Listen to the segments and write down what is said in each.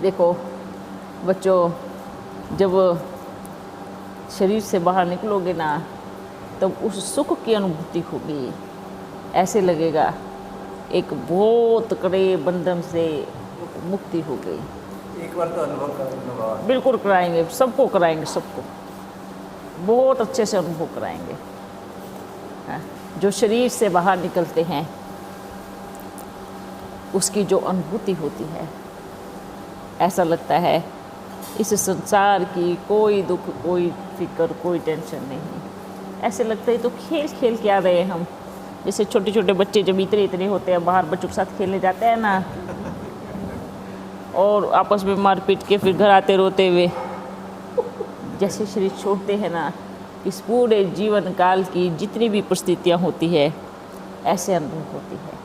देखो बच्चों, जब शरीर से बाहर निकलोगे ना, तब उस सुख की अनुभूति होगी। ऐसे लगेगा एक बहुत कड़े बंधन से मुक्ति हो गई। एक बार तो अनुभव करना। बिल्कुल कराएंगे, सबको कराएंगे, सबको बहुत अच्छे से अनुभव कराएंगे। हाँ, जो शरीर से बाहर निकलते हैं उसकी जो अनुभूति होती है, ऐसा लगता है इस संसार की कोई दुख, कोई फिक्र, कोई टेंशन नहीं। ऐसे लगता है तो खेल खेल के आ रहे हैं हम। जैसे छोटे छोटे बच्चे जब इतने इतने होते हैं, बाहर बच्चों के साथ खेलने जाते हैं ना, और आपस में मार पीट के फिर घर आते रोते हुए, जैसे शरीर छोड़ते हैं ना, इस पूरे जीवन काल की जितनी भी परिस्थितियाँ होती है ऐसे अनुभव होती है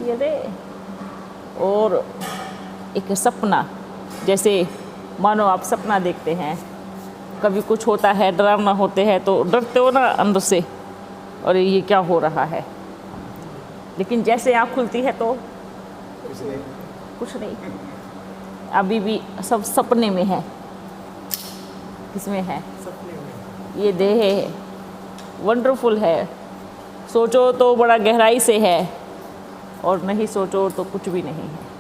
ये रे। और एक सपना, जैसे मानो आप सपना देखते हैं, कभी कुछ होता है, डरावना होते हैं तो डरते हो ना अंदर से, और ये क्या हो रहा है। लेकिन जैसे आँख खुलती है तो कुछ नहीं, अभी भी सब सपने में है। किसमें है? सपने में। ये देह है, वंडरफुल है। सोचो तो बड़ा गहराई से है, और नहीं सोचो तो कुछ भी नहीं है।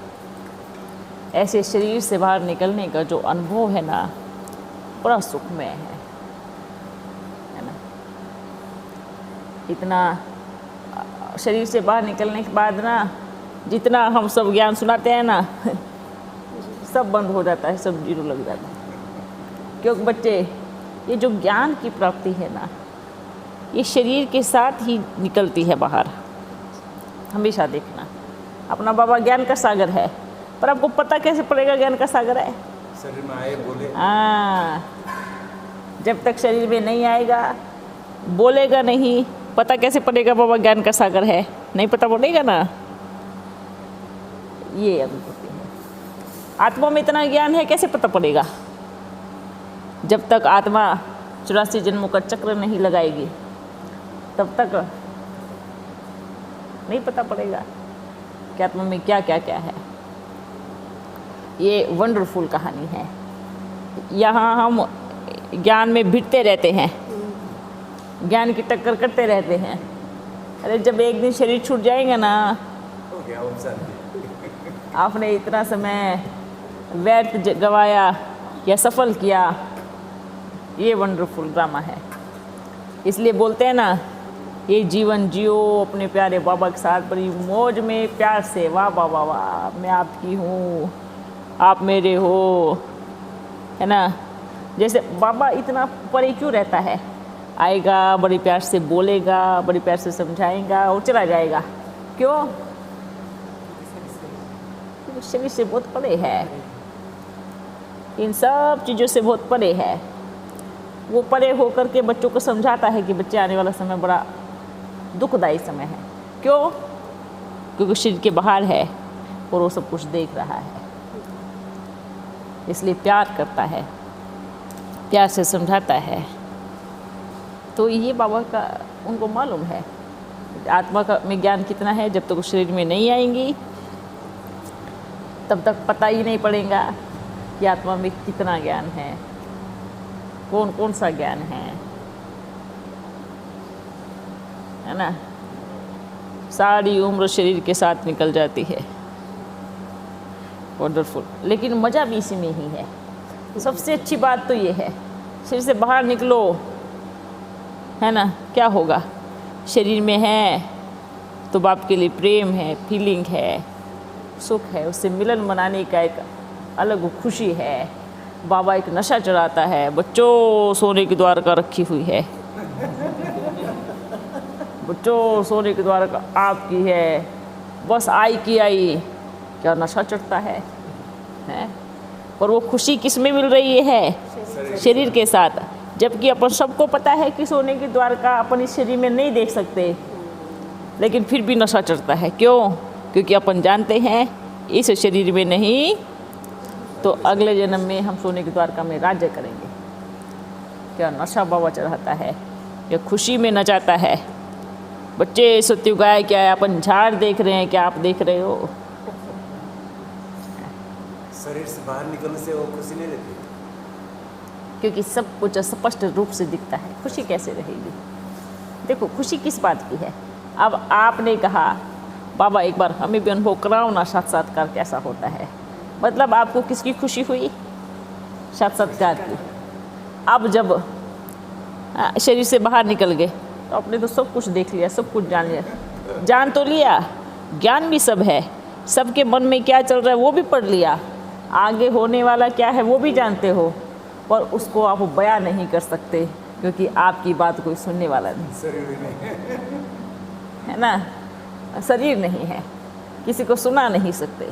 ऐसे शरीर से बाहर निकलने का जो अनुभव है ना, बड़ा सुखमय है ना। इतना शरीर से बाहर निकलने के बाद ना, जितना हम सब ज्ञान सुनाते हैं ना सब बंद हो जाता है, सब जीरो लग जाता है। क्योंकि बच्चे, ये जो ज्ञान की प्राप्ति है ना, ये शरीर के साथ ही निकलती है बाहर। हमेशा देखना, अपना बाबा ज्ञान का सागर है, पर आपको पता कैसे पड़ेगा ज्ञान का सागर है? शरीर में आए बोले। हाँ, जब तक शरीर में नहीं आएगा, बोलेगा नहीं, पता कैसे पड़ेगा बाबा ज्ञान का सागर है? नहीं पता पड़ेगा ना। ये अनुभूति है। आत्मा में इतना ज्ञान है, कैसे पता पड़ेगा? जब तक आत्मा 84 जन्मों का चक्र नहीं लगाएगी, तब तक नहीं पता पड़ेगा कि आत्मा में क्या क्या क्या है। ये वंडरफुल कहानी है। यहाँ हम ज्ञान में भिड़ते रहते हैं, ज्ञान की टक्कर करते रहते हैं। अरे जब एक दिन शरीर छूट जाएगा ना, हो गया उपशांति। आपने इतना समय व्यर्थ गवाया या सफल किया, ये वंडरफुल ड्रामा है। इसलिए बोलते हैं ना, ये जीवन जियो अपने प्यारे बाबा के साथ बड़ी मौज में प्यार से। वाह वाह वाह वाह, मैं आपकी हूँ, आप मेरे हो, है ना। जैसे बाबा इतना परे क्यों रहता है? आएगा, बड़ी प्यार से बोलेगा, बड़ी प्यार से समझाएगा और चला जाएगा। क्यों? शरीर से बहुत परे है, इन सब चीज़ों से बहुत परे है। वो परे होकर के बच्चों को समझाता है कि बच्चे, आने वाला समय बड़ा दुखदायी समय है। क्यों? क्योंकि शरीर के बाहर है और वो सब कुछ देख रहा है, इसलिए प्यार करता है, प्यार से समझाता है। तो ये बाबा का उनको मालूम है आत्मा का में ज्ञान कितना है। जब तक उस शरीर में नहीं आएंगी, तब तक पता ही नहीं पड़ेगा कि आत्मा में कितना ज्ञान है, कौन कौन सा ज्ञान है ना। सारी उम्र शरीर के साथ निकल जाती है, वंडरफुल। लेकिन मज़ा भी इसी में ही है। सबसे अच्छी बात तो ये है, शरीर से बाहर निकलो, है ना। क्या होगा? शरीर में है तो बाप के लिए प्रेम है, फीलिंग है, सुख है, उससे मिलन मनाने का एक अलग खुशी है। बाबा एक नशा चढ़ाता है, बच्चों सोने की द्वारका रखी हुई है, बच्चों सोने की द्वारका आपकी है, बस आई की आई। क्या नशा चढ़ता है? पर वो खुशी किस में मिल रही है? शरीर के साथ। जबकि अपन सबको पता है कि सोने की द्वारका अपन इस शरीर में नहीं देख सकते, लेकिन फिर भी नशा चढ़ता है। क्यों? क्योंकि अपन जानते हैं इस शरीर में नहीं तो अगले जन्म में हम सोने की द्वारका में राज्य करेंगे। क्या नशा बाबा चढ़ाता है, या खुशी में नचाता है। बच्चे सत्यु गाय क्या है, अपन झाड़ देख रहे हैं, क्या आप देख रहे हो? शरीर से बाहर निकलने से वो खुशी नहीं रहती। क्योंकि सब कुछ स्पष्ट रूप से दिखता है, खुशी कैसे रहेगी? देखो खुशी किस बात की है। अब आपने कहा बाबा एक बार हमें भी अनुभव कराओ ना साक्षात्कार कैसा होता है। मतलब आपको किसकी खुशी हुई? साक्षात्कार की। अब जब शरीर से बाहर निकल गए तो आपने तो सब कुछ देख लिया, सब कुछ जान लिया, जान तो लिया, ज्ञान भी सब है, सबके मन में क्या चल रहा है वो भी पढ़ लिया, आगे होने वाला क्या है वो भी जानते हो, पर उसको आप बयान नहीं कर सकते क्योंकि आपकी बात कोई सुनने वाला नहीं, शरीर भी नहीं है ना, शरीर नहीं है, किसी को सुना नहीं सकते।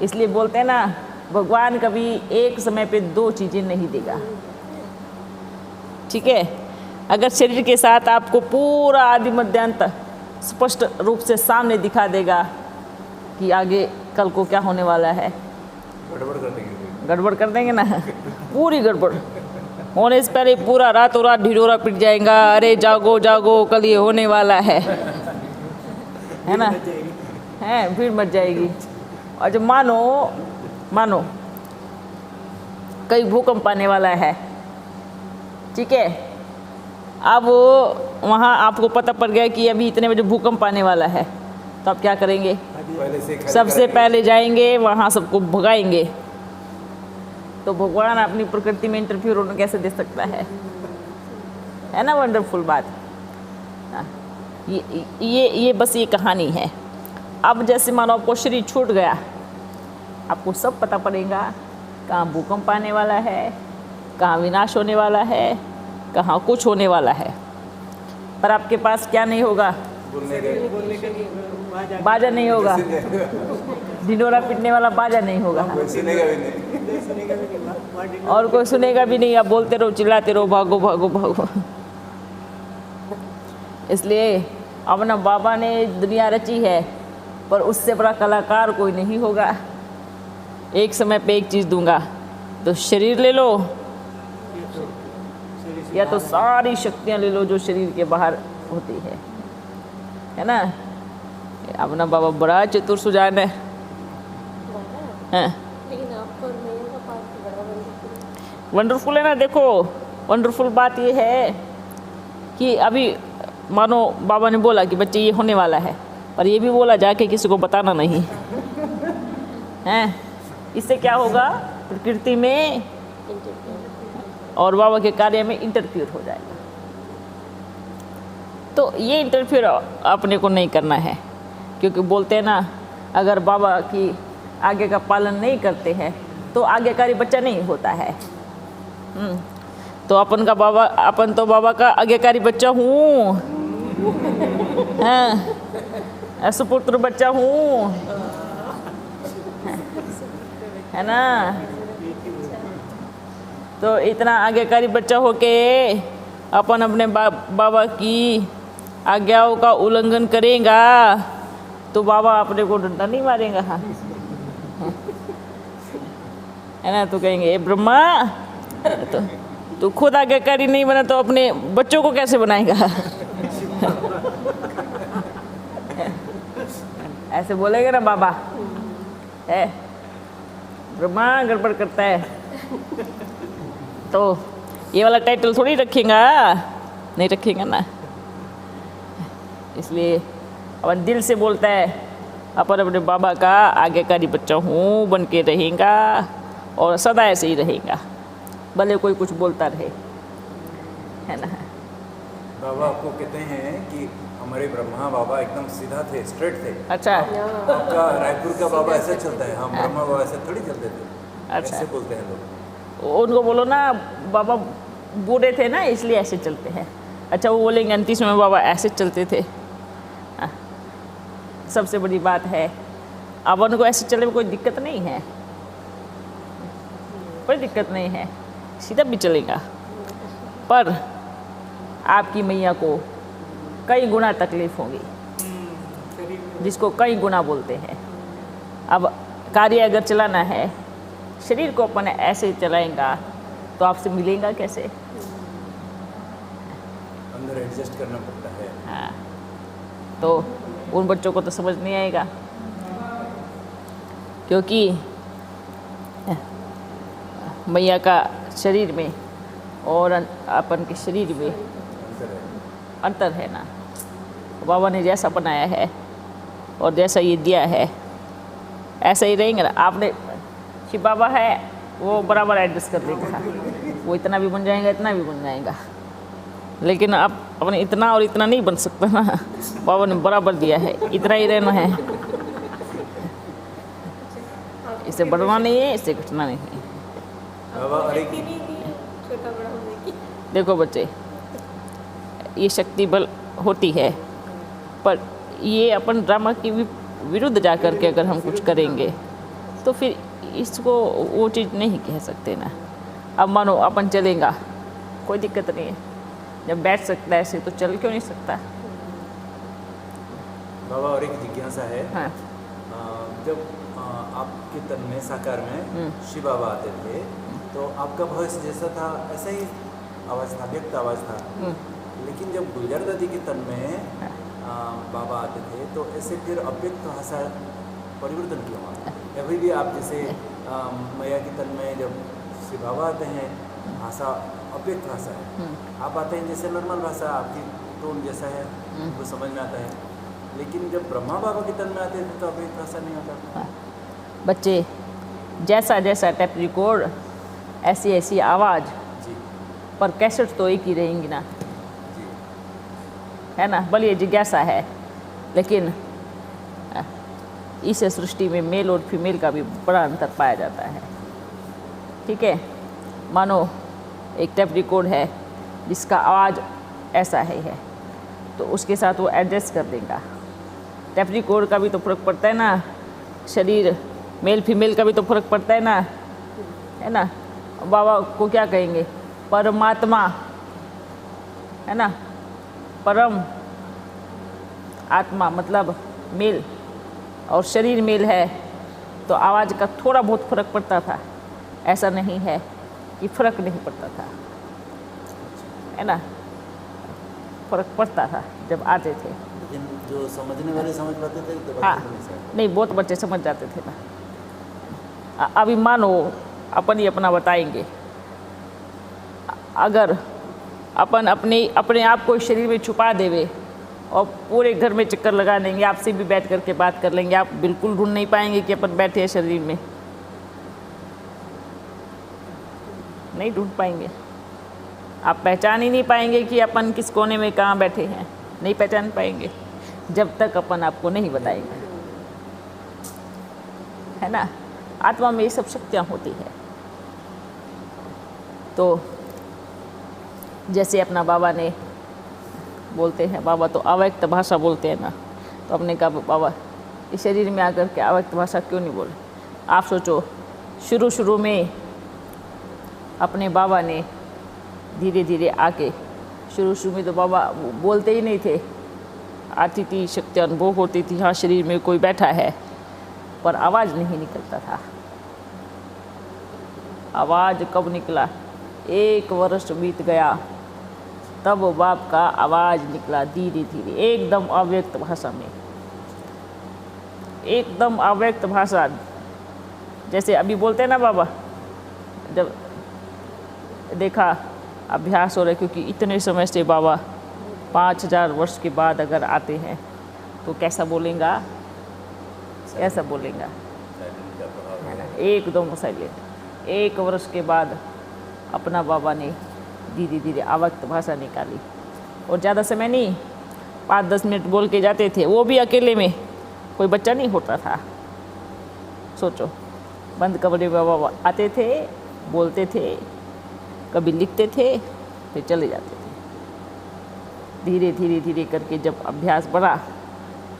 इसलिए बोलते हैं ना भगवान कभी एक समय पे दो चीज़ें नहीं देगा। ठीक है, अगर शरीर के साथ आपको पूरा आदि मध्यांत स्पष्ट रूप से सामने दिखा देगा कि आगे कल को क्या होने वाला है, गड़बड़ कर देंगे। गड़बड़ कर देंगे ना, पूरी गड़बड़ होने से पहले पूरा रातों रात ढिढोरा पिट जाएगा, अरे जागो जागो कल ये होने वाला है ना, है भीड़ मच जाएगी। और जब मानो कई भूकंप आने वाला है, ठीक है, अब वहाँ आपको पता पड़ गया कि अभी इतने बजे भूकंप आने वाला है, तो आप क्या करेंगे? पहले से सबसे पहले जाएंगे वहाँ सबको भगाएंगे। तो भगवान अपनी प्रकृति में इंटरफियर होने कैसे दे सकता है ना? वंडरफुल बात। हाँ, ये बस ये कहानी है। अब जैसे मानो आपको शरीर छूट गया, आपको सब पता पड़ेगा कहाँ भूकंप आने वाला है, कहाँ विनाश होने वाला है, कहाँ कुछ होने वाला है, पर आपके पास क्या नहीं होगा? बाजा नहीं होगा, ढिंढोरा पीटने वाला बाजा नहीं होगा, सुनेगा भी नहीं। और कोई सुनेगा भी नहीं। आप बोलते रहो, चिल्लाते रहो, भागो भागो भागो। इसलिए अपना बाबा ने दुनिया रची है, पर उससे बड़ा कलाकार कोई नहीं होगा। एक समय पे एक चीज़ दूंगा, तो शरीर ले लो या तो सारी शक्तियाँ ले लो जो शरीर के बाहर होती है ना। अपना बाबा बड़ा चतुर सुजान है। वंडरफुल है ना। देखो वंडरफुल बात ये है कि अभी मानो बाबा ने बोला कि बच्चे ये होने वाला है, पर ये भी बोला जाके किसी को बताना नहीं है। इससे क्या होगा? प्रकृति में और बाबा के कार्य में इंटरफियर हो जाएगा। तो ये इंटरफियर अपने को नहीं करना है, क्योंकि बोलते हैं ना अगर बाबा की आगे का पालन नहीं करते हैं तो आज्ञाकारी बच्चा नहीं होता है। तो अपन तो बाबा का आज्ञाकारी बच्चा हूँ, हाँ, सुपुत्र बच्चा हूँ, है ना। तो इतना आज्ञाकारी बच्चा होके अपन अपने बाबा की आज्ञाओं का उल्लंघन करेगा तो बाबा अपने को डंडा नहीं मारेगा, हाँ, है ना। तो कहेंगे ब्रह्मा तो खुद आज्ञाकारी नहीं बना तो अपने बच्चों को कैसे बनाएगा? ऐसे बोलेगा ना बाबा, है ब्रह्मा गड़बड़ करता है, तो ये वाला टाइटल थोड़ी रखेगा, नहीं रखेगा ना। इसलिए अपन दिल से बोलता है अपन अपने बाबा का आज्ञाकारी बच्चा हूँ बन के रहेगा और सदा ऐसे ही रहेगा, भले कोई कुछ बोलता रहे, है ना। बाबा आपको कहते हैं कि हमारे ब्रह्मा बाबा एकदम सीधा थे, स्ट्रेट थे। अच्छा, आपका रायपुर का बाबा ऐसे चलता है, हम ब्रह्मा बाबा ऐसे थोड़ी चलते थे। अच्छा, ऐसे बोलते हैं लोग। उनको बोलो ना बाबा बूढ़े थे ना इसलिए ऐसे चलते हैं। अच्छा, वो बोलेंगे 29 में बाबा ऐसे चलते थे। हाँ, सबसे बड़ी बात है अब उनको ऐसे चलने में कोई दिक्कत नहीं है, कोई दिक्कत नहीं है, सीधा भी चलेगा। पर आपकी मैया को कई गुना तकलीफ होगी, जिसको कई गुना बोलते हैं। अब कार्य अगर चलाना है, शरीर को अपन ऐसे चलाएगा तो आपसे मिलेगा कैसे? अंदर एडजस्ट करना पड़ता है। हाँ, तो उन बच्चों को तो समझ नहीं आएगा, क्योंकि मैया का शरीर में और अपन के शरीर में अंतर है। अंतर है ना। बाबा ने जैसा बनाया है और जैसा ये दिया है ऐसा ही रहेंगे ना। आपने शिव बाबा है वो बराबर एडजस्ट कर देगा, वो इतना भी बन जाएगा इतना भी बन जाएगा, लेकिन आप अपने इतना और इतना नहीं बन सकता ना। बाबा ने बराबर दिया है, इतना ही रहना है, इससे बढ़ना नहीं है इससे घटना नहीं है। बाबा और एक छोटा बड़ा होने की। देखो बच्चे, ये शक्ति बल होती है, पर ये अपन ड्रामा की विरुद्ध जा कर के अगर हम कुछ करेंगे तो फिर इसको वो चीज़ नहीं कह सकते ना। अब मानो अपन चलेगा, कोई दिक्कत नहीं है, जब बैठ सकता है ऐसे तो चल क्यों नहीं सकता। बाबा और एक जिज्ञासा है। हाँ जब आपके तन में साकार में शिव बाबा आते थे तो आपका भविष्य जैसा था ऐसा ही आवाज़ था, व्यक्त आवाज़ था। लेकिन जब गुलजार दादी के तन में बाबा आते थे तो ऐसे फिर अव्यक्त भाषा परिवर्तन क्यों हुआ? अभी भी आप जैसे मैया के तन में जब शिव बाबा आते हैं भाषा अव्यक्त भाषा है, आप आते हैं जैसे नॉर्मल भाषा, आपकी टोन जैसा है वो समझ में आता है। लेकिन जब ब्रह्मा बाबा के तन में आते थे तो अव्यक्त भाषा नहीं होता। बच्चे, जैसा जैसा टेप रिकॉर्ड ऐसी ऐसी आवाज़, जी पर कैसेट तो एक ही रहेंगी ना, जी है ना। भले ये जिज्ञासा है, लेकिन इस सृष्टि में मेल और फीमेल का भी बड़ा अंतर पाया जाता है। ठीक है, मानो एक टेप रिकॉर्ड है जिसका आवाज़ ऐसा ही है तो उसके साथ वो एडजस्ट कर देगा। टेप रिकॉर्ड का भी तो फर्क पड़ता है ना, शरीर मेल फीमेल का भी तो फर्क पड़ता है ना, है ना। बाबा को क्या कहेंगे? परमात्मा, है ना। परम आत्मा मतलब मेल, और शरीर मेल है तो आवाज़ का थोड़ा बहुत फर्क पड़ता था। ऐसा नहीं है कि फर्क नहीं पड़ता था, है ना, फर्क पड़ता था जब आते थे। लेकिन जो समझने वाले समझ पाते थे तो हाँ, बच्चे नहीं समझ। नहीं, बहुत बच्चे समझ जाते थे ना। अभी मानो अपन ही अपना बताएंगे, अगर अपन अपने आप को शरीर में छुपा देवे और पूरे घर में चक्कर लगा लेंगे, आपसे भी बैठ करके बात कर लेंगे, आप बिल्कुल ढूंढ नहीं पाएंगे कि अपन बैठे हैं शरीर में, नहीं ढूंढ पाएंगे। आप पहचान ही नहीं पाएंगे कि अपन किस कोने में कहाँ बैठे हैं, नहीं पहचान पाएंगे जब तक अपन आपको नहीं बताएंगे, है ना। आत्मा में ये सब शक्तियाँ होती है। तो जैसे अपना बाबा ने बोलते हैं, बाबा तो अव्यक्त भाषा बोलते हैं ना, तो हमने कहा बाबा इस शरीर में आकर के अव्यक्त भाषा क्यों नहीं बोले। आप सोचो, शुरू में अपने बाबा ने धीरे धीरे आके, शुरू में तो बाबा बोलते ही नहीं थे, आती थी शक्ति अनुभव होती थी, हाँ शरीर में कोई बैठा है, पर आवाज़ नहीं निकलता था। आवाज़ कब निकला? 1 वर्ष बीत गया तब बाप का आवाज़ निकला धीरे धीरे, एकदम अव्यक्त भाषा में, एकदम अव्यक्त भाषा। जैसे अभी बोलते हैं ना बाबा, जब देखा अभ्यास हो रहा है, क्योंकि इतने समय से बाबा 5000 वर्ष के बाद अगर आते हैं तो कैसा बोलेगा, कैसा बोलेगा, है ना, एकदम साइलेंट। 1 वर्ष के बाद अपना बाबा ने धीरे धीरे अव्यक्त भाषा निकाली, और ज़्यादा समय नहीं, 5-10 मिनट बोल के जाते थे, वो भी अकेले में, कोई बच्चा नहीं होता था। सोचो, बंद कमरे में बाबा आते थे, बोलते थे, कभी लिखते थे, फिर चले जाते थे। धीरे धीरे धीरे करके जब अभ्यास बढ़ा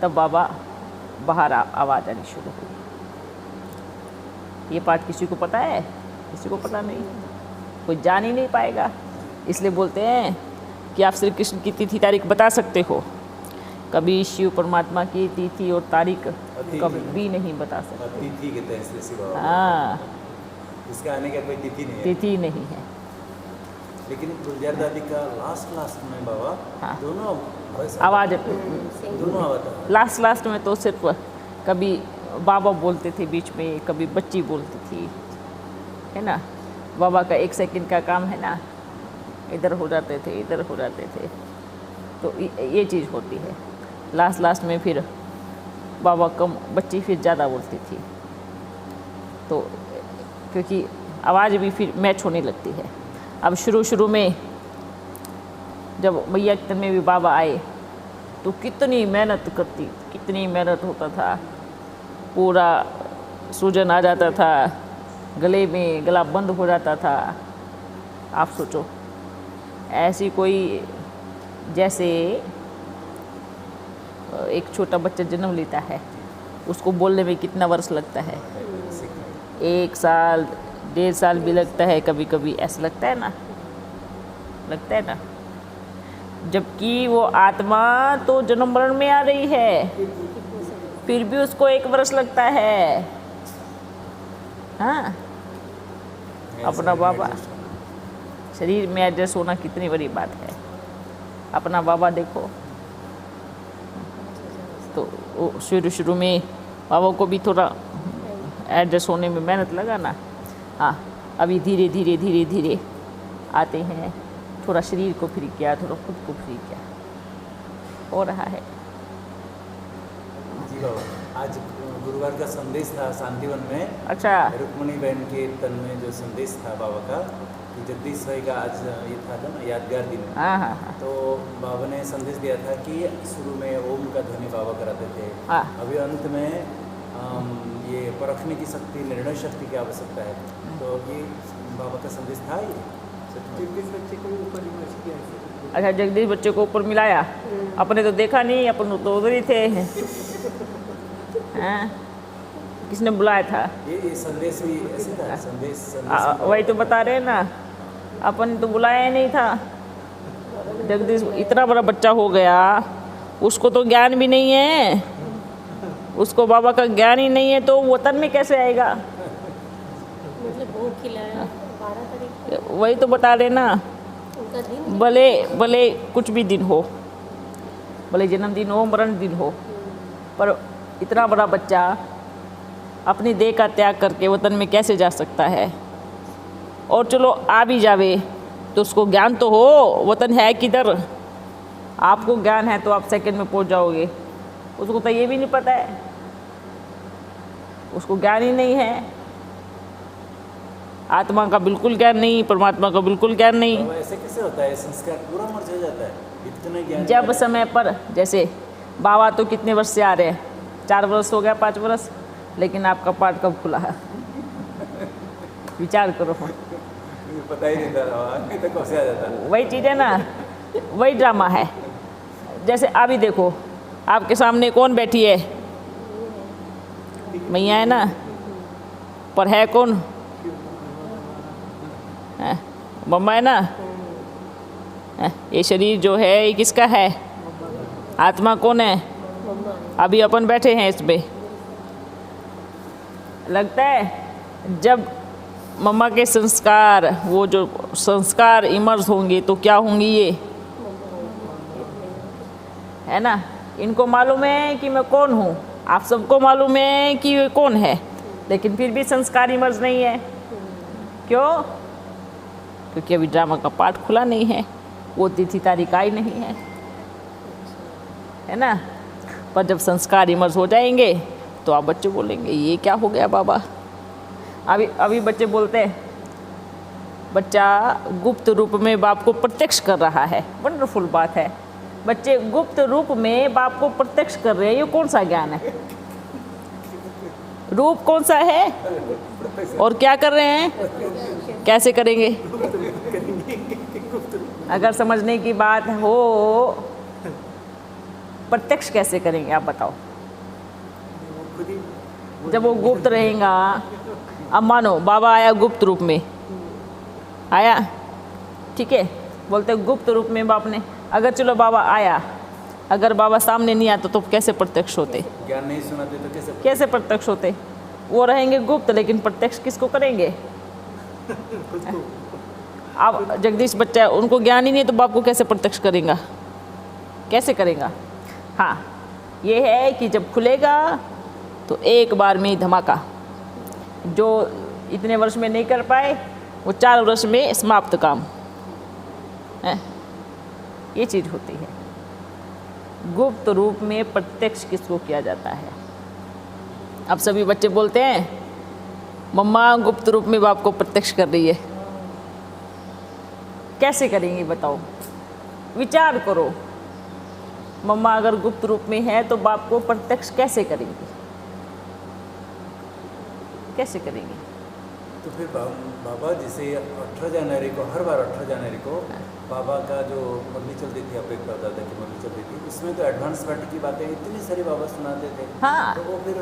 तब बाबा बाहर आवाज़ आनी शुरू हुई। ये बात किसी को पता है? किसी को पता नहीं, कोई जान ही नहीं पाएगा। इसलिए बोलते हैं कि आप श्री कृष्ण की तिथि तारीख बता सकते हो, कभी शिव परमात्मा की तिथि और तारीख कभी नहीं बता सकते। तिथि कहते हैं इसलिए शिव बाबा। हाँ, इसका आने का कोई तिथि नहीं है। तिथि नहीं है। लेकिन गुलजार दादी का लास्ट में बाबा हाँ। दोनों आवाज़ दोनों आवाज़ लास्ट में तो सिर्फ कभी बाबा बोलते थे बीच में, कभी बच्ची बोलती थी, है ना। बाबा का 1 सेकंड का काम है ना, इधर हो जाते थे, इधर हो जाते थे। तो ये चीज़ होती है। लास्ट में फिर बाबा कम, बच्ची फिर ज़्यादा बोलती थी, तो क्योंकि आवाज़ भी फिर मैच होने लगती है। अब शुरू में जब मैया के तन में भी बाबा आए तो कितनी मेहनत करती, कितनी मेहनत होता था, पूरा सूजन आ जाता था गले में, गला बंद हो जाता था। आप सोचो, ऐसी कोई, जैसे एक छोटा बच्चा जन्म लेता है, उसको बोलने में कितना वर्ष लगता है, 1 साल 1.5 साल भी लगता है कभी कभी, ऐसा लगता है ना, लगता है ना। जबकि वो आत्मा तो जन्म मरण में आ रही है, फिर भी उसको 1 वर्ष लगता है। हाँ, अपना बाबा शरीर में एडजस्ट होना कितनी बड़ी बात है। अपना बाबा देखो, तो शुरू में बाबा को भी थोड़ा एडजस्ट होने में मेहनत लगा ना। हाँ, अभी धीरे धीरे आते हैं, थोड़ा शरीर को फ्री किया, थोड़ा खुद को फ्री किया, हो रहा है। जी बाबा, आज गुरुवार का संदेश था शांतिवन में। अच्छा, रुक्मणी बहन के तन में जो संदेश था बाबा का, कि जगदीश भाई का आज ये था ना यादगार दिन। हाँ। तो बाबा ने संदेश दिया था कि शुरू में ओम का ध्वनि बाबा कराते थे, हाँ। अभी अंत में ये परखने की शक्ति, निर्णय शक्ति की आवश्यकता है। तो ये बाबा का संदेश था। ये जगदीश बच्चे को ऊपर इमर्ज किया है। अच्छा, जगदीश बच्चे को ऊपर मिलाया, अपने तो देखा नहीं, अपन तो उधर ही थे। हाँ, किसने बुलाया था? ये संदेश भी ऐसे था, संदेश वही तो बता रहे हैं ना, अपन तो बुलाया ही नहीं था। जगदीश इतना बड़ा बच्चा हो गया, उसको तो ज्ञान भी नहीं है, उसको बाबा का ज्ञान ही नहीं है, तो वो तन में कैसे आएगा? मतलब भूख खिलाया 12 तारीख वही तो बता रहे ना, उनका दिन, भले कुछ भी दिन हो, भले जन्मदिन हो, मरण दिन हो, पर इतना बड़ा बच्चा अपनी देह का त्याग करके वतन में कैसे जा सकता है? और चलो आ भी जावे तो उसको ज्ञान तो हो, वतन है किधर। आपको ज्ञान है तो आप सेकंड में पहुंच जाओगे, उसको तो ये भी नहीं पता है, उसको ज्ञान ही नहीं है। आत्मा का बिल्कुल ज्ञान नहीं, परमात्मा का बिल्कुल ज्ञान नहीं। बाबा, ऐसे कैसे होता है? संस्कार पूरा मर्ज हो जाता है, इतना ज्ञान जब समय पर, जैसे बाबा तो कितने वर्ष से आ रहे हैं, 4 वर्ष हो गया, 5 वर्ष, लेकिन आपका पाठ कब खुला है? विचार करो। पता ही नहीं था, नहीं तो कब से आ जाता। वही चीज़ है ना, वही ड्रामा है। जैसे अभी देखो, आपके सामने कौन बैठी है? मैया है ना, पर है कौन? मम्मा है ना। ये शरीर जो है ये किसका है? आत्मा कौन है? अभी अपन बैठे हैं इसमें। लगता है जब मम्मा के संस्कार, वो जो संस्कार इमर्ज होंगे तो क्या होंगी ये, है ना। इनको मालूम है कि मैं कौन हूँ, आप सबको मालूम है कि ये कौन है, लेकिन फिर भी संस्कार इमर्ज नहीं है। क्यों? क्योंकि अभी ड्रामा का पाठ खुला नहीं है, वो तिथि तारीख आई नहीं है ना। पर जब संस्कार इमर्ज हो जाएंगे तो आप बच्चे बोलेंगे ये क्या हो गया बाबा। अभी बच्चे बोलते हैं, बच्चा गुप्त रूप में बाप को प्रत्यक्ष कर रहा है। वंडरफुल बात है, बच्चे गुप्त रूप में बाप को प्रत्यक्ष कर रहे हैं। ये कौन सा ज्ञान है? रूप कौन सा है और क्या कर रहे हैं, कैसे करेंगे? अगर समझने की बात हो, प्रत्यक्ष कैसे करेंगे आप बताओ? जब वो गुप्त रहेगा। अब मानो बाबा आया गुप्त रूप में, आया, ठीक है, बोलते गुप्त रूप में बाप ने, अगर चलो बाबा आया, अगर बाबा सामने नहीं आता तो कैसे प्रत्यक्ष होते? ज्ञान नहीं सुनाते तो कैसे प्रत्यक्ष होते? वो रहेंगे गुप्त, लेकिन प्रत्यक्ष किसको करेंगे? अब जगदीश बच्चा है, उनको ज्ञान ही नहीं, तो बाप को कैसे प्रत्यक्ष करेगा? कैसे करेगा? हाँ, ये है कि जब खुलेगा तो एक बार में ही धमाका। जो इतने वर्ष में नहीं कर पाए, वो 4 वर्ष में समाप्त काम है। ये चीज़ होती है। गुप्त रूप में प्रत्यक्ष किसको किया जाता है? अब सभी बच्चे बोलते हैं मम्मा गुप्त रूप में बाप को प्रत्यक्ष कर रही है। कैसे करेंगी बताओ? विचार करो। मम्मा अगर गुप्त रूप में है तो बाप को प्रत्यक्ष कैसे करेंगी? कैसे करेंगी? तो फिर बाबा जैसे 18 जनवरी को, हर बार 18 जनवरी को बाबा का जो मुरली चलती थी, अपने दादा की मुरली चलती थी, उसमें तो एडवांस पार्टी की बातें इतनी सारी बाबा सुनाते थे। हाँ। तो वो फिर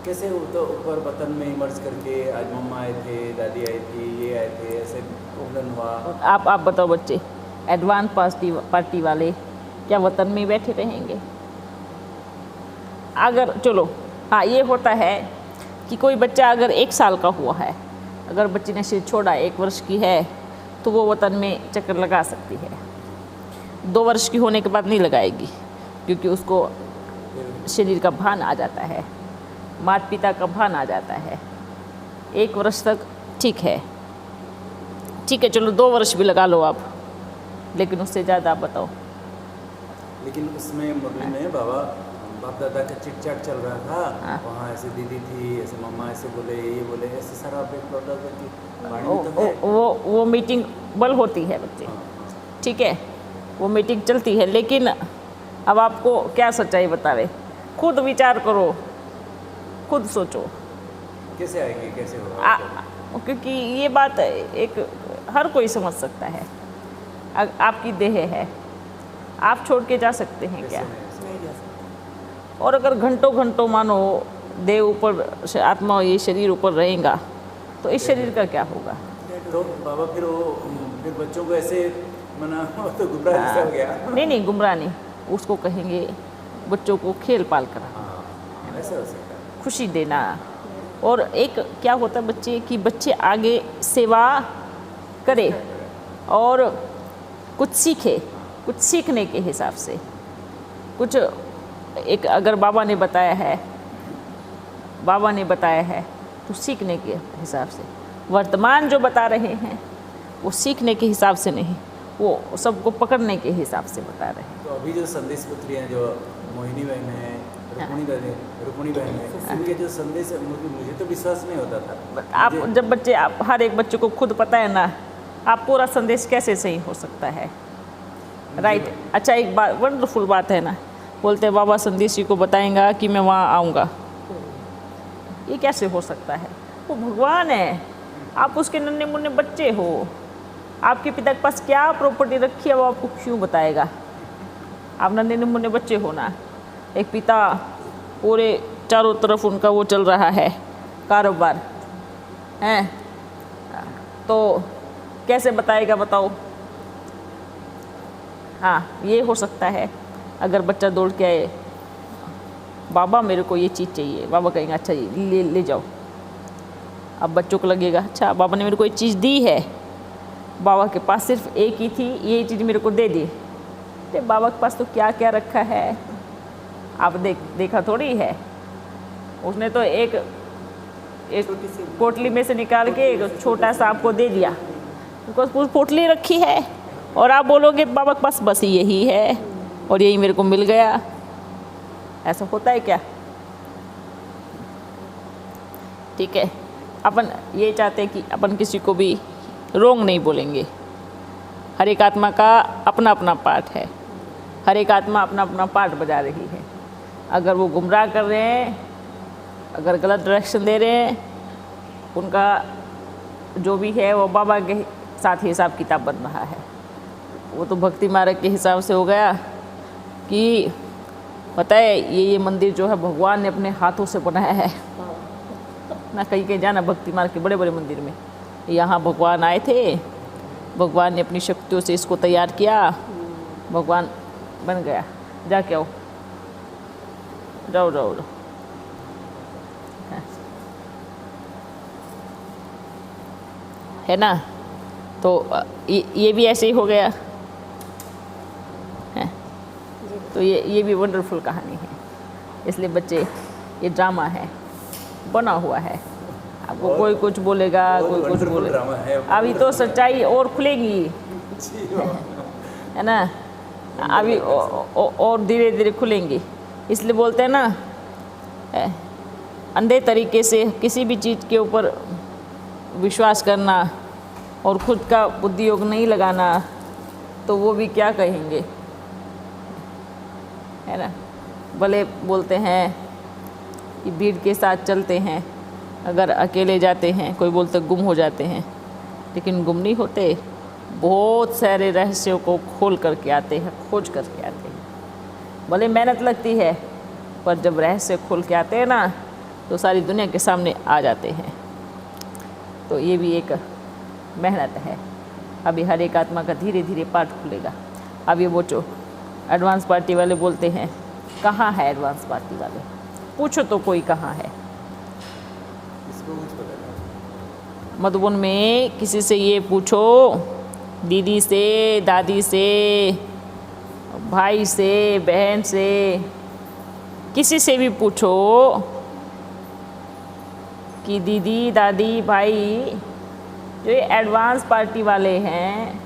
कैसे वो तो ऊपर वतन में इमर्ज करके, आज मम्मा आए थे, दादी आई थी, ये आए थे, ऐसे उगलन हुआ। आप बताओ बच्चे, एडवांस पार्टी वाले क्या वतन में बैठे रहेंगे? अगर चलो हाँ, ये होता है कि कोई बच्चा अगर 1 साल का हुआ है, अगर बच्ची ने शरीर छोड़ा 1 वर्ष की है, तो वो वतन में चक्कर लगा सकती है। 2 वर्ष की होने के बाद नहीं लगाएगी, क्योंकि उसको शरीर का भान आ जाता है, माता पिता का भान आ जाता है। 1 वर्ष तक ठीक है, चलो 2 वर्ष भी लगा लो आप, लेकिन उससे ज़्यादा आप बताओ। लेकिन उसमें मुरली में बाप दादा का चिट चैट चल रहा था। वहाँ ऐसे दीदी थी, ऐसे मम्मा ऐसे बोले, ये बोले, ऐसे सारा आप एक लौटा कि वाणी में तो है। वो मीटिंग बल होती है बच्चे, ठीक है, वो मीटिंग चलती है। लेकिन अब आपको क्या सच्चाई बतावे? खुद विचार करो, खुद सोचो कैसे आएंगे, कैसे होगा? क्योंकि ये बात एक हर कोई समझ सकता है। आपकी देह है, आप छोड़ के जा सकते हैं क्या? नहीं जा सकते। और अगर घंटों घंटों मानो देह ऊपर, आत्मा ये शरीर ऊपर रहेगा, तो इस शरीर का क्या होगा? तो बाबा फिर बच्चों को ऐसे मना तो गुमराह जैसा हो गया। नहीं, गुमराह नहीं, उसको कहेंगे बच्चों को खेल पाल कर हाँ, ऐसा हो सकता है। खुशी देना। और एक क्या होता है बच्चे कि बच्चे आगे सेवा करे और कुछ सीखे, कुछ सीखने के हिसाब से, कुछ एक अगर बाबा ने बताया है तो सीखने के हिसाब से। वर्तमान जो बता रहे हैं वो सीखने के हिसाब से नहीं, वो सबको पकड़ने के हिसाब से बता रहे हैं। तो अभी जो संदेश पुत्री हैं, जो मोहिनी बहन है, रुक्मिणी बहन है, इनके जो संदेश है, मुझे तो विश्वास नहीं होता था। आप जब बच्चे, आप हर एक बच्चे को खुद पता है ना, आप पूरा संदेश कैसे सही हो सकता है? राइट। अच्छा, एक बात वंडरफुल बात है ना, बोलते हैं बाबा संदेश जी को बताएंगा कि मैं वहाँ आऊँगा। ये कैसे हो सकता है? वो भगवान है, आप उसके नन्हे मुन्ने बच्चे हो। आपके पिता के पास क्या प्रॉपर्टी रखी है वो आपको क्यों बताएगा? आप नन्हे मुन्ने बच्चे हो ना। एक पिता पूरे चारों तरफ उनका वो चल रहा है कारोबार हैं, तो कैसे बताएगा बताओ? हाँ, ये हो सकता है अगर बच्चा दौड़ के आए, बाबा मेरे को ये चीज़ चाहिए, बाबा कहेंगे अच्छा ये ले जाओ। अब बच्चों को लगेगा अच्छा बाबा ने मेरे को ये चीज़ दी है, बाबा के पास सिर्फ एक ही थी, ये चीज़ मेरे को दे दी। तो बाबा के पास तो क्या क्या रखा है आप देखा थोड़ी है। उसने तो एक पोटली में से निकाल के एक छोटा सा आपको दे दिया, बिकॉज पोटली रखी है, और आप बोलोगे बाबा के पास बस यही है और यही मेरे को मिल गया। ऐसा होता है क्या? ठीक है, अपन ये चाहते हैं कि अपन किसी को भी रोंग नहीं बोलेंगे। हर एक आत्मा का अपना अपना पार्ट है, हर एक आत्मा अपना अपना पार्ट बजा रही है। अगर वो गुमराह कर रहे हैं, अगर गलत डायरेक्शन दे रहे हैं, उनका जो भी है वो बाबा के साथ हिसाब किताब बन रहा है। वो तो भक्ति मार्ग के हिसाब से हो गया कि पता है ये मंदिर जो है भगवान ने अपने हाथों से बनाया है ना। कहीं जाना भक्ति मार्ग के बड़े बड़े मंदिर में, यहाँ भगवान आए थे, भगवान ने अपनी शक्तियों से इसको तैयार किया, भगवान बन गया। जाके आओ, जाओ। है ना? तो ये भी ऐसे ही हो गया है। तो ये भी वंडरफुल कहानी है। इसलिए बच्चे, ये ड्रामा है, बना हुआ है। अब वो कोई कुछ बोलेगा, कोई कुछ वंडरफुल बोलेगा। ड्रामा है। अभी तो सच्चाई और खुलेगी, है ना। अभी और धीरे धीरे खुलेंगी। इसलिए बोलते हैं ना, अंधे तरीके से किसी भी चीज़ के ऊपर विश्वास करना और खुद का बुद्धि योग नहीं लगाना, तो वो भी क्या कहेंगे, है ना। भले बोलते हैं कि भीड़ के साथ चलते हैं, अगर अकेले जाते हैं, कोई बोलते गुम हो जाते हैं, लेकिन गुम नहीं होते। बहुत सारे रहस्यों को खोल करके आते हैं, खोज करके आते हैं। भले मेहनत लगती है, पर जब रहस्य खोल के आते हैं ना, तो सारी दुनिया के सामने आ जाते हैं। तो ये भी एक मेहनत है। अभी हर एक आत्मा का धीरे धीरे पाठ खुलेगा। अब ये वो जो एडवांस पार्टी वाले बोलते हैं, कहाँ है एडवांस पार्टी वाले, पूछो तो कोई कहाँ है। इसको कुछ पता नहीं। मधुबन में किसी से ये पूछो, दीदी से, दादी से, भाई से, बहन से, किसी से भी पूछो कि दीदी, दादी, भाई, जो ये एडवांस पार्टी वाले हैं,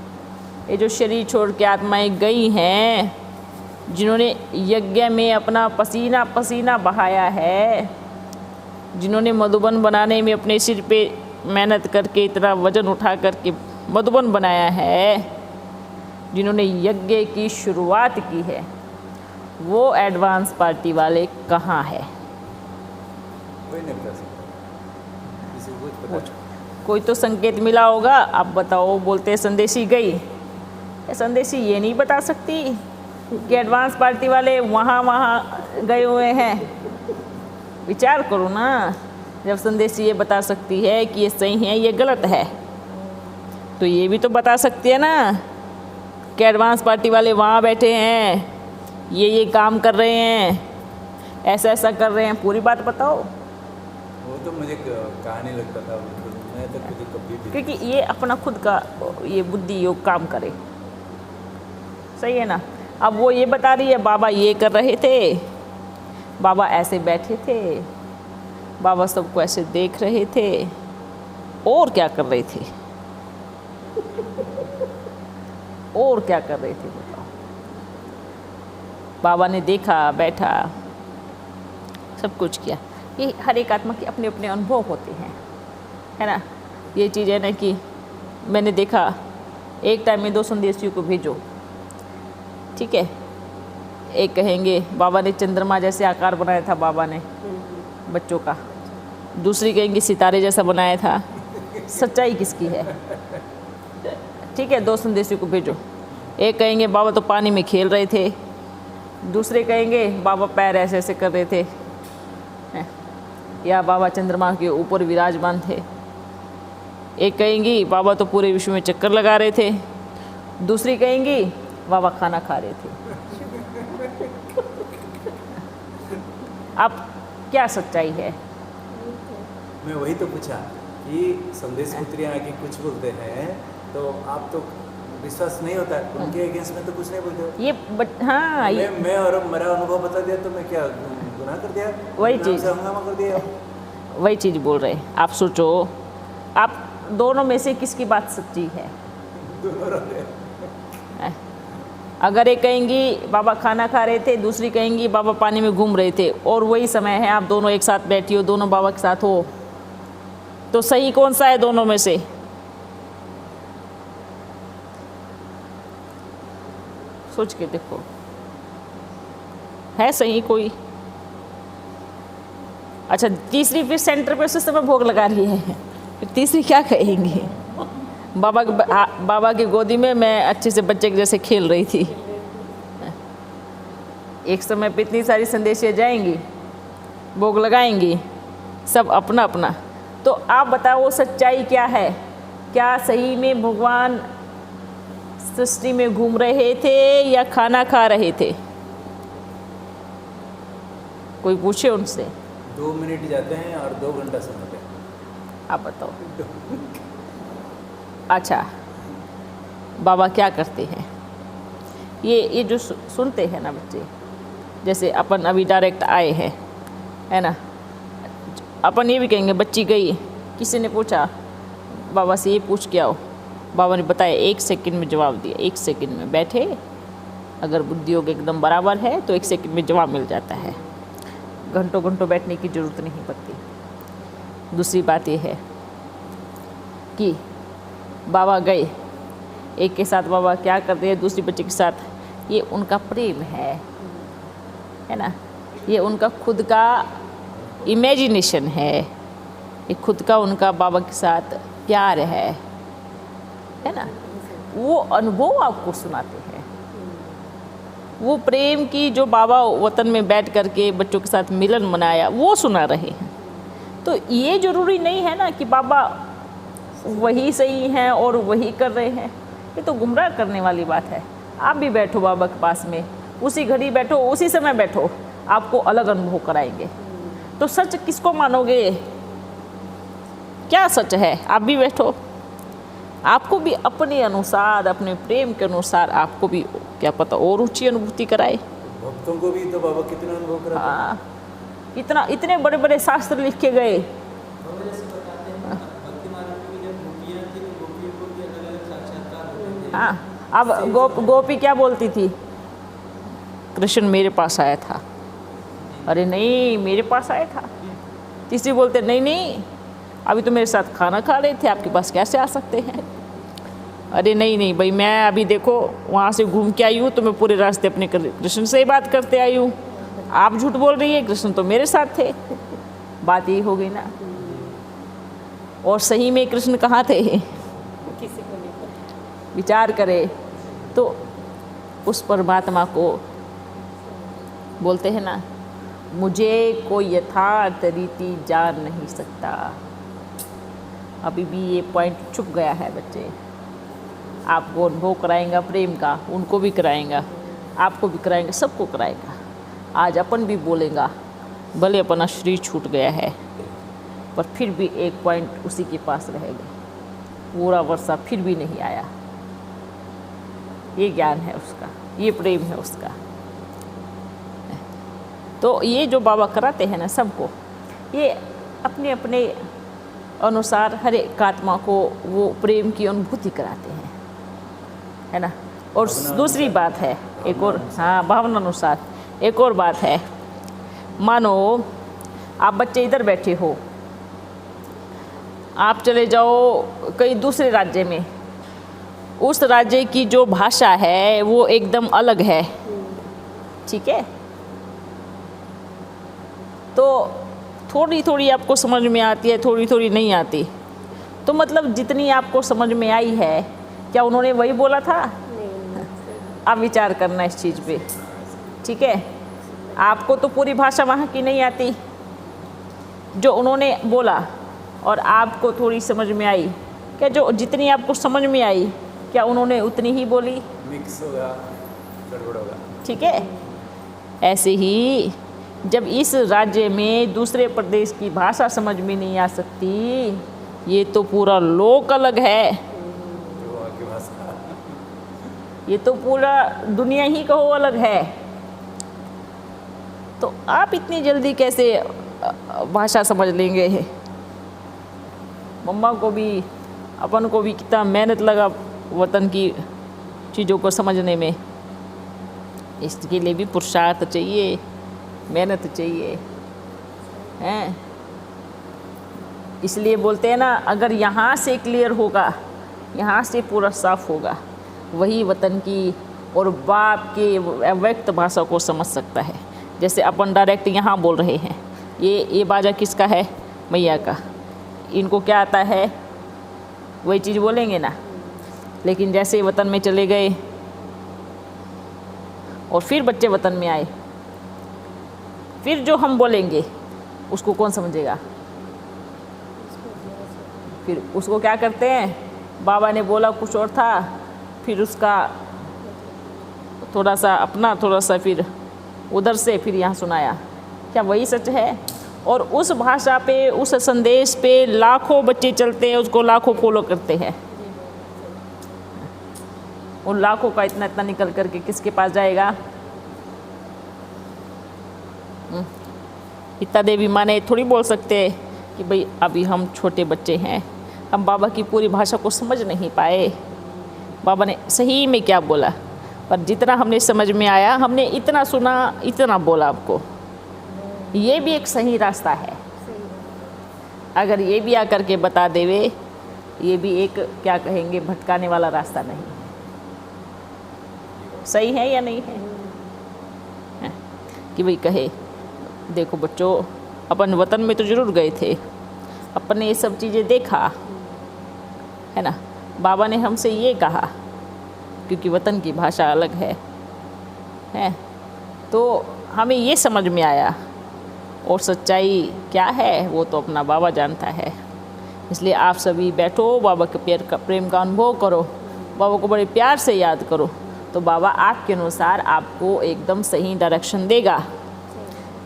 ये जो शरीर छोड़ के आत्माएं गई हैं, जिन्होंने यज्ञ में अपना पसीना पसीना बहाया है, जिन्होंने मधुबन बनाने में अपने सिर पे मेहनत करके इतना वजन उठा करके मधुबन बनाया है, जिन्होंने यज्ञ की शुरुआत की है, वो एडवांस पार्टी वाले कहाँ है। कोई नहीं बता सकता, किसी को कुछ पता नहीं। कोई तो संकेत मिला होगा, आप बताओ। बोलते हैं संदेशी गई, ये संदेशी ये नहीं बता सकती कि एडवांस पार्टी वाले वहाँ गए हुए हैं। विचार करो ना, जब संदेशी ये बता सकती है कि ये सही है, ये गलत है, तो ये भी तो बता सकती है ना कि एडवांस पार्टी वाले वहाँ बैठे हैं, ये काम कर रहे हैं, ऐसा ऐसा कर रहे हैं। पूरी बात बताओ। वो तो मुझे कहानी लगता था, मैं तो खुद कभी भी। क्योंकि ये अपना खुद का ये बुद्धि योग काम करे, सही है ना। अब वो ये बता रही है, बाबा ये कर रहे थे, बाबा ऐसे बैठे थे, बाबा सबको ऐसे देख रहे थे, और क्या कर रहे थे, और क्या कर रहे थे बताओ। बाबा ने देखा, बैठा, सब कुछ किया। ये हर एक आत्मा के अपने अपने अनुभव होते हैं, है ना। ये चीज़ है ना कि मैंने देखा, एक टाइम में 2 संदेशियों को भेजो, ठीक है। एक कहेंगे बाबा ने चंद्रमा जैसे आकार बनाया था बाबा ने बच्चों का, दूसरी कहेंगे सितारे जैसा बनाया था। सच्चाई किसकी है, ठीक है। 2 संदेशियों को भेजो। एक कहेंगे बाबा तो पानी में खेल रहे थे, दूसरे कहेंगे बाबा पैर ऐसे ऐसे कर रहे थे, या बाबा चंद्रमा के ऊपर विराजमान थे। एक कहेंगी बाबा तो पूरे विश्व में चक्कर लगा रहे थे, दूसरी कहेंगी बाबा खाना खा रहे थे। अब क्या सच्चाई है। मैं वही तो पूछा कि संदेश पुत्रियाँ आके कुछ बोलते हैं तो आप तो विश्वास नहीं होता, उनके अगेंस्ट में तो कुछ नहीं बोलते। ये हाँ, मैं और मेरा अनुभव बता दिया तो मैं क्या गुनाह कर दिया, वही नाम चीज़ से हंगामा कर दिया। वही चीज़ बोल रहे हैं। आप सोचो, आप दोनों में से किसकी बात सच्ची है। अगर एक कहेंगी बाबा खाना खा रहे थे, दूसरी कहेंगी बाबा पानी में घूम रहे थे, और वही समय है, आप दोनों एक साथ बैठी हो, दोनों बाबा के साथ हो, तो सही कौन सा है दोनों में से। सोच के देखो, है सही कोई। अच्छा, तीसरी फिर सेंटर पे उस समय भोग लगा रही है, फिर तीसरी क्या कहेंगी। बाबा की गोदी में मैं अच्छे से बच्चे के जैसे खेल रही थी। एक समय पे इतनी सारी संदेशियाँ जाएंगी, भोग लगाएंगी, सब अपना अपना। तो आप बताओ वो सच्चाई क्या है। क्या सही में भगवान सृष्टि में घूम रहे थे या खाना खा रहे थे। कोई पूछे उनसे। 2 मिनट जाते हैं और 2 घंटा सुनते हैं। आप बताओ। अच्छा, बाबा क्या करते हैं। ये जो सुनते हैं ना बच्चे, जैसे अपन अभी डायरेक्ट आए हैं, है ना, अपन ये भी कहेंगे बच्ची गई, किसी ने पूछा बाबा से ये पूछ के आओ, बाबा ने बताया 1 सेकंड में जवाब दिया। 1 सेकंड में बैठे, अगर बुद्धि योग एकदम बराबर है तो 1 सेकंड में जवाब मिल जाता है, घंटों घंटों बैठने की ज़रूरत नहीं पड़ती। दूसरी बात यह है कि बाबा गए, एक के साथ बाबा क्या कर रहे हैं दूसरे बच्चे के साथ, ये उनका प्रेम है ना, ये उनका खुद का इमेजिनेशन है, ये खुद का उनका बाबा के साथ प्यार है ना। वो अनुभव आपको सुनाते हैं, वो प्रेम की जो बाबा वतन में बैठ करके बच्चों के साथ मिलन मनाया वो सुना रहे हैं। तो ये ज़रूरी नहीं है ना कि बाबा वही सही हैं और वही कर रहे हैं, ये तो गुमराह करने वाली बात है। आप भी बैठो बाबा के पास में, उसी घड़ी बैठो, उसी समय बैठो, आपको अलग अनुभव कराएंगे। तो सच किसको मानोगे, क्या सच है? आप भी बैठो, आपको भी अपने अनुसार, अपने प्रेम के अनुसार आपको भी क्या पता और ऊंची अनुभूति कराए। भक्तों को भी तो बाबा कितना अनुभव कराते हैं। हाँ, इतने बड़े बड़े शास्त्र लिख के गए। हाँ, अब गोपी क्या बोलती थी, कृष्ण मेरे पास आया था। अरे नहीं, मेरे पास आया था। तीसरी बोलते नहीं, अभी तो मेरे साथ खाना खा रहे थे, आपके पास कैसे आ सकते हैं? अरे नहीं भाई, मैं अभी देखो वहाँ से घूम के आई हूँ, तो मैं पूरे रास्ते अपने कृष्ण से ही बात करते आई हूँ। आप झूठ बोल रही है, कृष्ण तो मेरे साथ थे। बात यही हो गई ना। और सही में कृष्ण कहाँ थे? किसी को नहीं पता। विचार करे तो उस परमात्मा को बोलते हैं ना, मुझे कोई यथार्थ रीति जान नहीं सकता। अभी भी ये पॉइंट छुप गया है बच्चे। आपको अनुभव कराएंगा प्रेम का, उनको भी कराएंगा, आपको भी कराएंगा, सबको कराएगा। आज अपन भी बोलेगा, भले अपना शरीर छूट गया है पर फिर भी एक पॉइंट उसी के पास रहेगा, पूरा वर्षा फिर भी नहीं आया। ये ज्ञान है उसका, ये प्रेम है उसका। तो ये जो बाबा कराते हैं ना सबको, ये अपने अपने अनुसार हर एक आत्मा को वो प्रेम की अनुभूति कराते हैं, है ना। और दूसरी बात है एक और, हाँ, भावना अनुसार एक और बात है। मानो आप बच्चे इधर बैठे हो, आप चले जाओ कहीं दूसरे राज्य में, उस राज्य की जो भाषा है वो एकदम अलग है, ठीक है। तो थोड़ी थोड़ी आपको समझ में आती है, थोड़ी थोड़ी नहीं आती। तो मतलब जितनी आपको समझ में आई है, क्या उन्होंने वही बोला था? आप विचार करना इस चीज़ पे, ठीक है। आपको तो पूरी भाषा वहाँ की नहीं आती जो उन्होंने बोला, और आपको थोड़ी समझ में आई। क्या जो जितनी आपको समझ में आई, क्या उन्होंने उतनी ही बोली? मिक्स होगा, गड़बड़ होगा, ठीक है। ऐसे ही जब इस राज्य में दूसरे प्रदेश की भाषा समझ में नहीं आ सकती, ये तो पूरा लोक अलग है, जो वहाँ की भाषा, ये तो पूरा दुनिया ही कहो अलग है। तो आप इतनी जल्दी कैसे भाषा समझ लेंगे? मम्मा को भी, अपन को भी कितना मेहनत लगा वतन की चीज़ों को समझने में। इसके लिए भी पुरुषार्थ चाहिए, मेहनत चाहिए, हैं। इसलिए बोलते हैं ना, अगर यहाँ से क्लियर होगा, यहाँ से पूरा साफ होगा, वही वतन की और बाप के व्यक्त भाषा को समझ सकता है। जैसे अपन डायरेक्ट यहाँ बोल रहे हैं, ये बाजा किसका है? मैया का। इनको क्या आता है? वही चीज़ बोलेंगे ना। लेकिन जैसे वतन में चले गए और फिर बच्चे वतन में आए, फिर जो हम बोलेंगे उसको कौन समझेगा? फिर उसको क्या करते हैं, बाबा ने बोला कुछ और था, फिर उसका थोड़ा सा अपना, थोड़ा सा फिर उधर से, फिर यहाँ सुनाया। क्या वही सच है? और उस भाषा पे, उस संदेश पे लाखों बच्चे चलते हैं, उसको लाखों फॉलो करते हैं। उन लाखों का इतना इतना निकल करके किसके पास जाएगा? गीता देवी माँ ने थोड़ी बोल सकते कि भाई अभी हम छोटे बच्चे हैं, हम बाबा की पूरी भाषा को समझ नहीं पाए, बाबा ने सही में क्या बोला, पर जितना हमने समझ में आया हमने इतना सुना, इतना बोला आपको। ये भी एक सही रास्ता है। अगर ये भी आकर के बता देवे, ये भी एक क्या कहेंगे भटकाने वाला रास्ता नहीं है। सही है या नहीं है? कि भाई कहे देखो बच्चों, अपन वतन में तो ज़रूर गए थे, अपन ने ये सब चीज़ें देखा है ना। बाबा ने हमसे ये कहा, क्योंकि वतन की भाषा अलग है तो हमें ये समझ में आया, और सच्चाई क्या है वो तो अपना बाबा जानता है। इसलिए आप सभी बैठो, बाबा के प्रेम का अनुभव करो, बाबा को बड़े प्यार से याद करो, तो बाबा आपके अनुसार आपको एकदम सही डायरेक्शन देगा।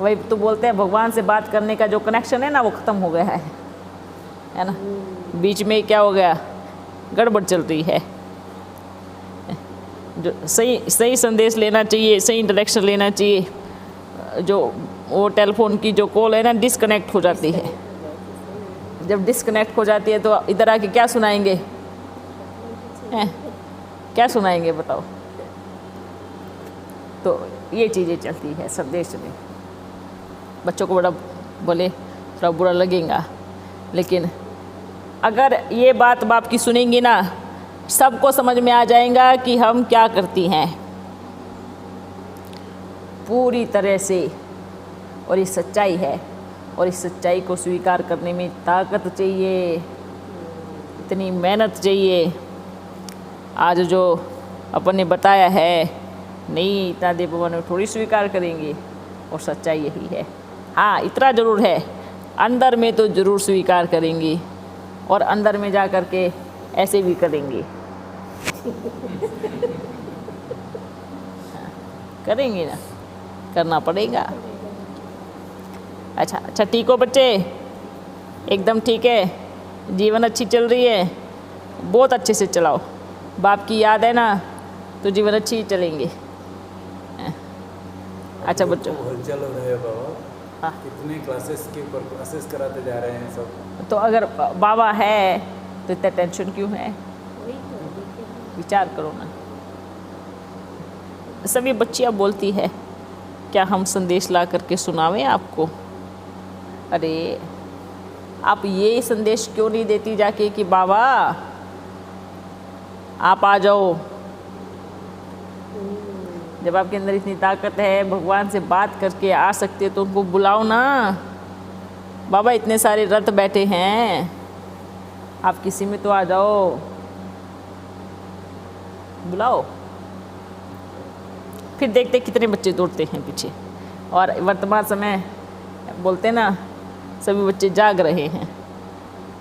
वही तो बोलते हैं भगवान से बात करने का जो कनेक्शन है ना, वो ख़त्म हो गया है ना। बीच में क्या हो गया, गड़बड़ चल रही है। जो सही संदेश लेना चाहिए, सही डायरेक्शन लेना चाहिए, जो वो टेलीफोन की जो कॉल है ना, डिस्कनेक्ट हो जाती है। जब डिस्कनेक्ट हो जाती है तो इधर आके क्या सुनाएंगे, क्या सुनाएंगे बताओ। तो ये चीज़ें चलती है संदेश में। बच्चों को बड़ा बोले थोड़ा बुरा लगेगा, लेकिन अगर ये बात बाप की सुनेंगी ना, सबको समझ में आ जाएगा कि हम क्या करती हैं पूरी तरह से। और ये सच्चाई है, और इस सच्चाई को स्वीकार करने में ताकत चाहिए, इतनी मेहनत चाहिए। आज जो अपन ने बताया है, नहीं इतना देर में थोड़ी स्वीकार करेंगे, और सच्चाई यही है। हाँ, इतना ज़रूर है, अंदर में तो ज़रूर स्वीकार करेंगी, और अंदर में जा कर के ऐसे भी करेंगी। करेंगी ना, करना पड़ेगा। अच्छा ठीक हो बच्चे, एकदम ठीक है, जीवन अच्छी चल रही है, बहुत अच्छे से चलाओ। बाप की याद है ना, तो जीवन अच्छी ही चलेंगे। अच्छा बच्चों, हलचल हो रहा है बाबा। हाँ। कितने क्लासेस के ऊपर क्लासेस कराते जा रहे हैं सब। तो अगर बाबा है तो इतना टेंशन क्यों है? विचार करो ना। सभी बच्चियाँ बोलती है क्या हम संदेश ला करके सुनावें आपको? अरे आप ये संदेश क्यों नहीं देती जाके कि बाबा आप आ जाओ। जब आपके अंदर इतनी ताकत है, भगवान से बात करके आ सकते हो, तो उनको बुलाओ ना। बाबा इतने सारे रथ बैठे हैं, आप किसी में तो आ जाओ, बुलाओ। फिर देखते कितने बच्चे दौड़ते हैं पीछे। और वर्तमान समय बोलते ना, सभी बच्चे जाग रहे हैं,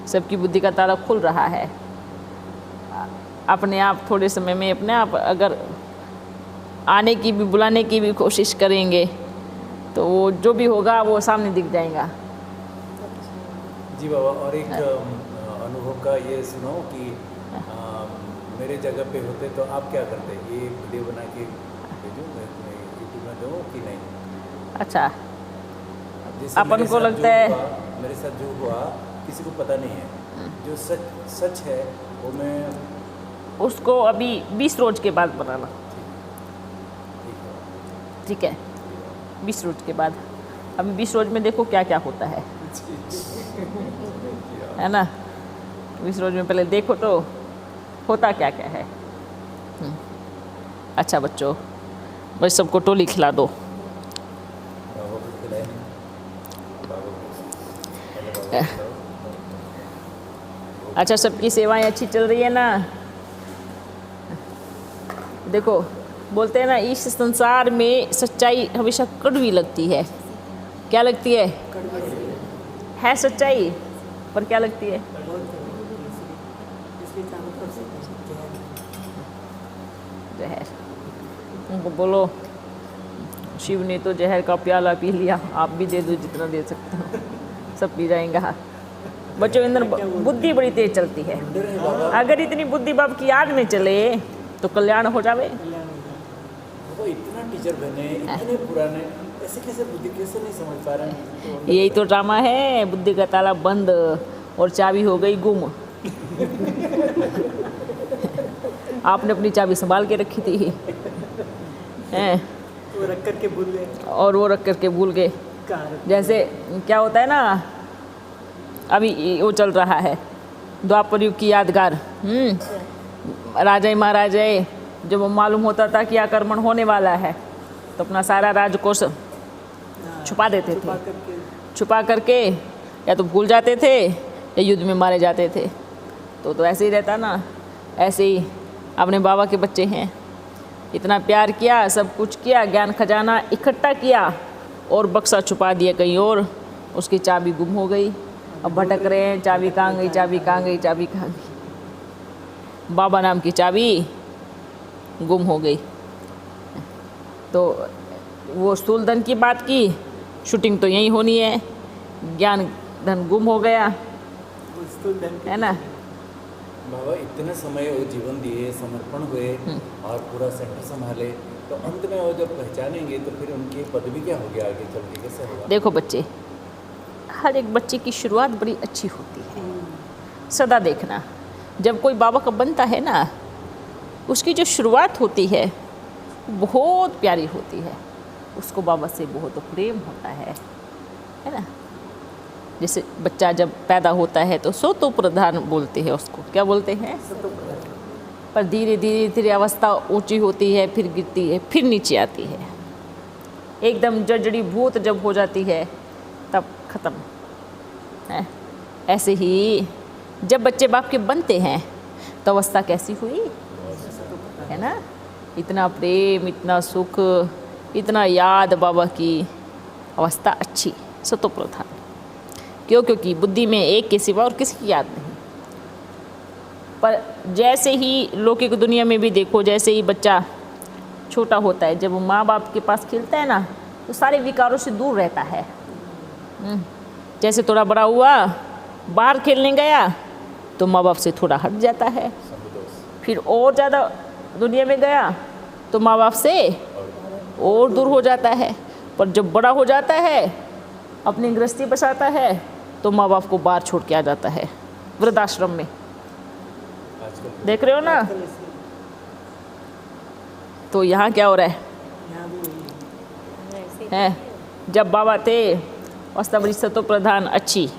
सबकी बुद्धि का ताला खुल रहा है। अपने आप थोड़े समय में अपने आप अगर आने की भी, बुलाने की भी कोशिश करेंगे, तो वो जो भी होगा वो सामने दिख जाएगा। जी बाबा, और एक अनुभव का ये सुनो कि मेरे जगह पे होते तो आप क्या करते? ये वीडियो बना के भेजूँ यूट्यूब में दो कि नहीं? अच्छा, जैसे अपन को लगता है मेरे साथ जो हुआ किसी को पता नहीं है, जो सच है वो मैं उसको अभी 20 रोज के बाद बनाना, ठीक है? 20 रोज के बाद, अभी 20 रोज में देखो क्या क्या होता है ना। 20 रोज में पहले देखो तो होता क्या क्या है। अच्छा बच्चों, बस सबको टोली खिला दो। बाबा को खिलाए नहीं। बाबा को पहले बाबा को अच्छा, सबकी सेवाएं अच्छी चल रही है ना? देखो बोलते हैं ना, इस संसार में सच्चाई हमेशा कड़वी लगती है। क्या लगती है सच्चाई, पर क्या लगती है? जहर। उनको बोलो शिव ने तो जहर का प्याला पी लिया, आप भी दे दो जितना दे सकते हो, सब पी जाएंगे। बच्चों अंदर बुद्धि बड़ी तेज चलती है। अगर इतनी बुद्धि बाप की याद में चले तो कल्याण हो जावे। वो इतना टीचर बने, इतने पुराने, ऐसे कैसे बुद्धि कैसे नहीं समझ पा रहे हैं तो यही तो ड्रामा है, बुद्धि का ताला बंद और चाबी हो गई गुम। आपने अपनी चाबी संभाल के रखी थी हैं, वो रख करके भूल गए और वो रख करके भूल गए। कहाँ रख- जैसे क्या होता है ना, अभी वो चल रहा है द्वापर युग की यादगार, राजा महाराजा जब मालूम होता था कि आक्रमण होने वाला है तो अपना सारा राजकोष हाँ, छुपा देते छुपा थे। करके छुपा करके या तो भूल जाते थे या युद्ध में मारे जाते थे। तो ऐसे ही रहता ना। ऐसे ही अपने बाबा के बच्चे हैं, इतना प्यार किया, सब कुछ किया, ज्ञान खजाना इकट्ठा किया और बक्सा छुपा दिया कहीं और, उसकी चाबी गुम हो गई। अब भटक रहे हैं, चाबी कहाँ गई, चाबी कहाँ गई, चाबी कहाँ गई। बाबा नाम की चाबी गुम हो गई। तो वो स्थूल धन की बात की, शूटिंग तो यही होनी है। ज्ञान धन गुम हो गया, वो स्थूल धन के है ना। बाबा इतने समय वो जीवन दिए, समर्पण हुए और पूरा सेंटर संभाले, तो अंत में वो जब पहचानेंगे तो फिर उनकी पदवी क्या होगी आगे चल के, कैसे होगा? देखो बच्चे, हर एक बच्चे की शुरुआत बड़ी अच्छी होती है। सदा देखना, जब कोई बाबा का बनता है ना, उसकी जो शुरुआत होती है बहुत प्यारी होती है। उसको बाबा से बहुत प्रेम होता है ना। जैसे बच्चा जब पैदा होता है तो सो तो प्रधान बोलते हैं उसको, क्या बोलते हैं? पर धीरे धीरे धीरे अवस्था ऊंची होती है, फिर गिरती है, फिर नीचे आती है। एकदम जड़ी भूत जब हो जाती है तब ख़त्म है। ऐसे ही जब बच्चे बाप के बनते हैं तो अवस्था कैसी हुई, है ना। इतना प्रेम, इतना सुख, इतना याद बाबा की, अवस्था अच्छी, सतो प्रधान। क्यों? क्योंकि बुद्धि में एक के सिवा और किसी की याद नहीं। पर जैसे ही लौकिक दुनिया में भी देखो, जैसे ही बच्चा छोटा होता है, जब वो माँ बाप के पास खेलता है ना, तो सारे विकारों से दूर रहता है। जैसे थोड़ा बड़ा हुआ, बाहर खेलने गया तो माँ बाप से थोड़ा हट जाता है, फिर और ज़्यादा दुनिया में गया तो माँ बाप से और दूर हो जाता है। पर जब बड़ा हो जाता है, अपनी गृहस्थी बसाता है, तो माँ बाप को बाहर छोड़ के आ जाता है वृद्धाश्रम में। आजकल देख रहे हो ना। आजकल ऐसे- तो यहाँ क्या हो रहा है? यहाँ भी वही है जब बाबा थे अवस्था बड़ी सतो प्रधान अच्छी।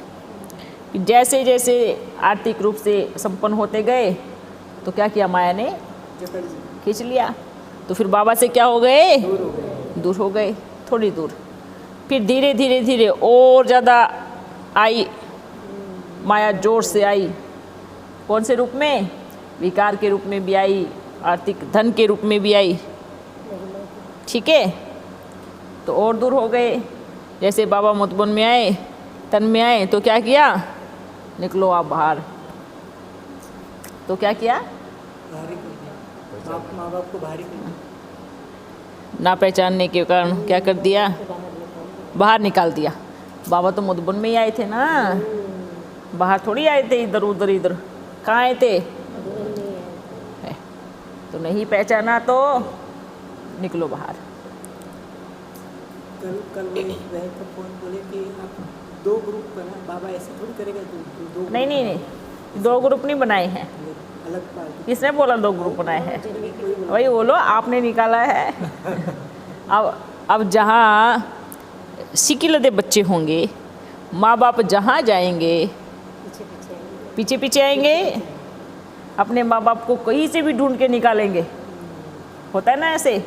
जैसे जैसे आर्थिक रूप से संपन्न होते गए तो क्या किया, माया ने जकड़ जी खींच लिया। तो फिर बाबा से क्या हो गए, दूर हो गए। दूर हो गए, थोड़ी दूर। फिर धीरे धीरे धीरे और ज़्यादा आई माया, जोर से आई। कौन से रूप में? विकार के रूप में भी आई, आर्थिक धन के रूप में भी आई। ठीक है, तो और दूर हो गए। जैसे बाबा मुतबन में आए, तन में आए, तो क्या किया, निकलो आप बाहर। तो क्या किया, भारी कर दिया, माँ बाप को भारी कर दिया। ना पहचानने के कारण क्या कर दिया, बाहर निकाल दिया। बाबा तो मुतबन में ही आए थे ना, बाहर थोड़ी आए थे इधर उधर। इधर कहाँ आए थे? है। तो नहीं पहचाना तो निकलो बाहर। कल वो बहन का फोन बोले कि आप 2 ग्रुप बना, बाबा ऐसे थोड़ी करेगा, दो नहीं नहीं नहीं, 2 ग्रुप नहीं बनाए हैं। अलग पार्टी। किसने बोला 2 ग्रुप बनाए हैं? वही बोलो, आपने निकाला है। अब जहाँ सिकिलदे बच्चे होंगे, माँ बाप जहाँ जाएंगे पीछे पीछे आएंगे, अपने माँ बाप को कहीं से भी ढूंढ के निकालेंगे। होता है ना ऐसे।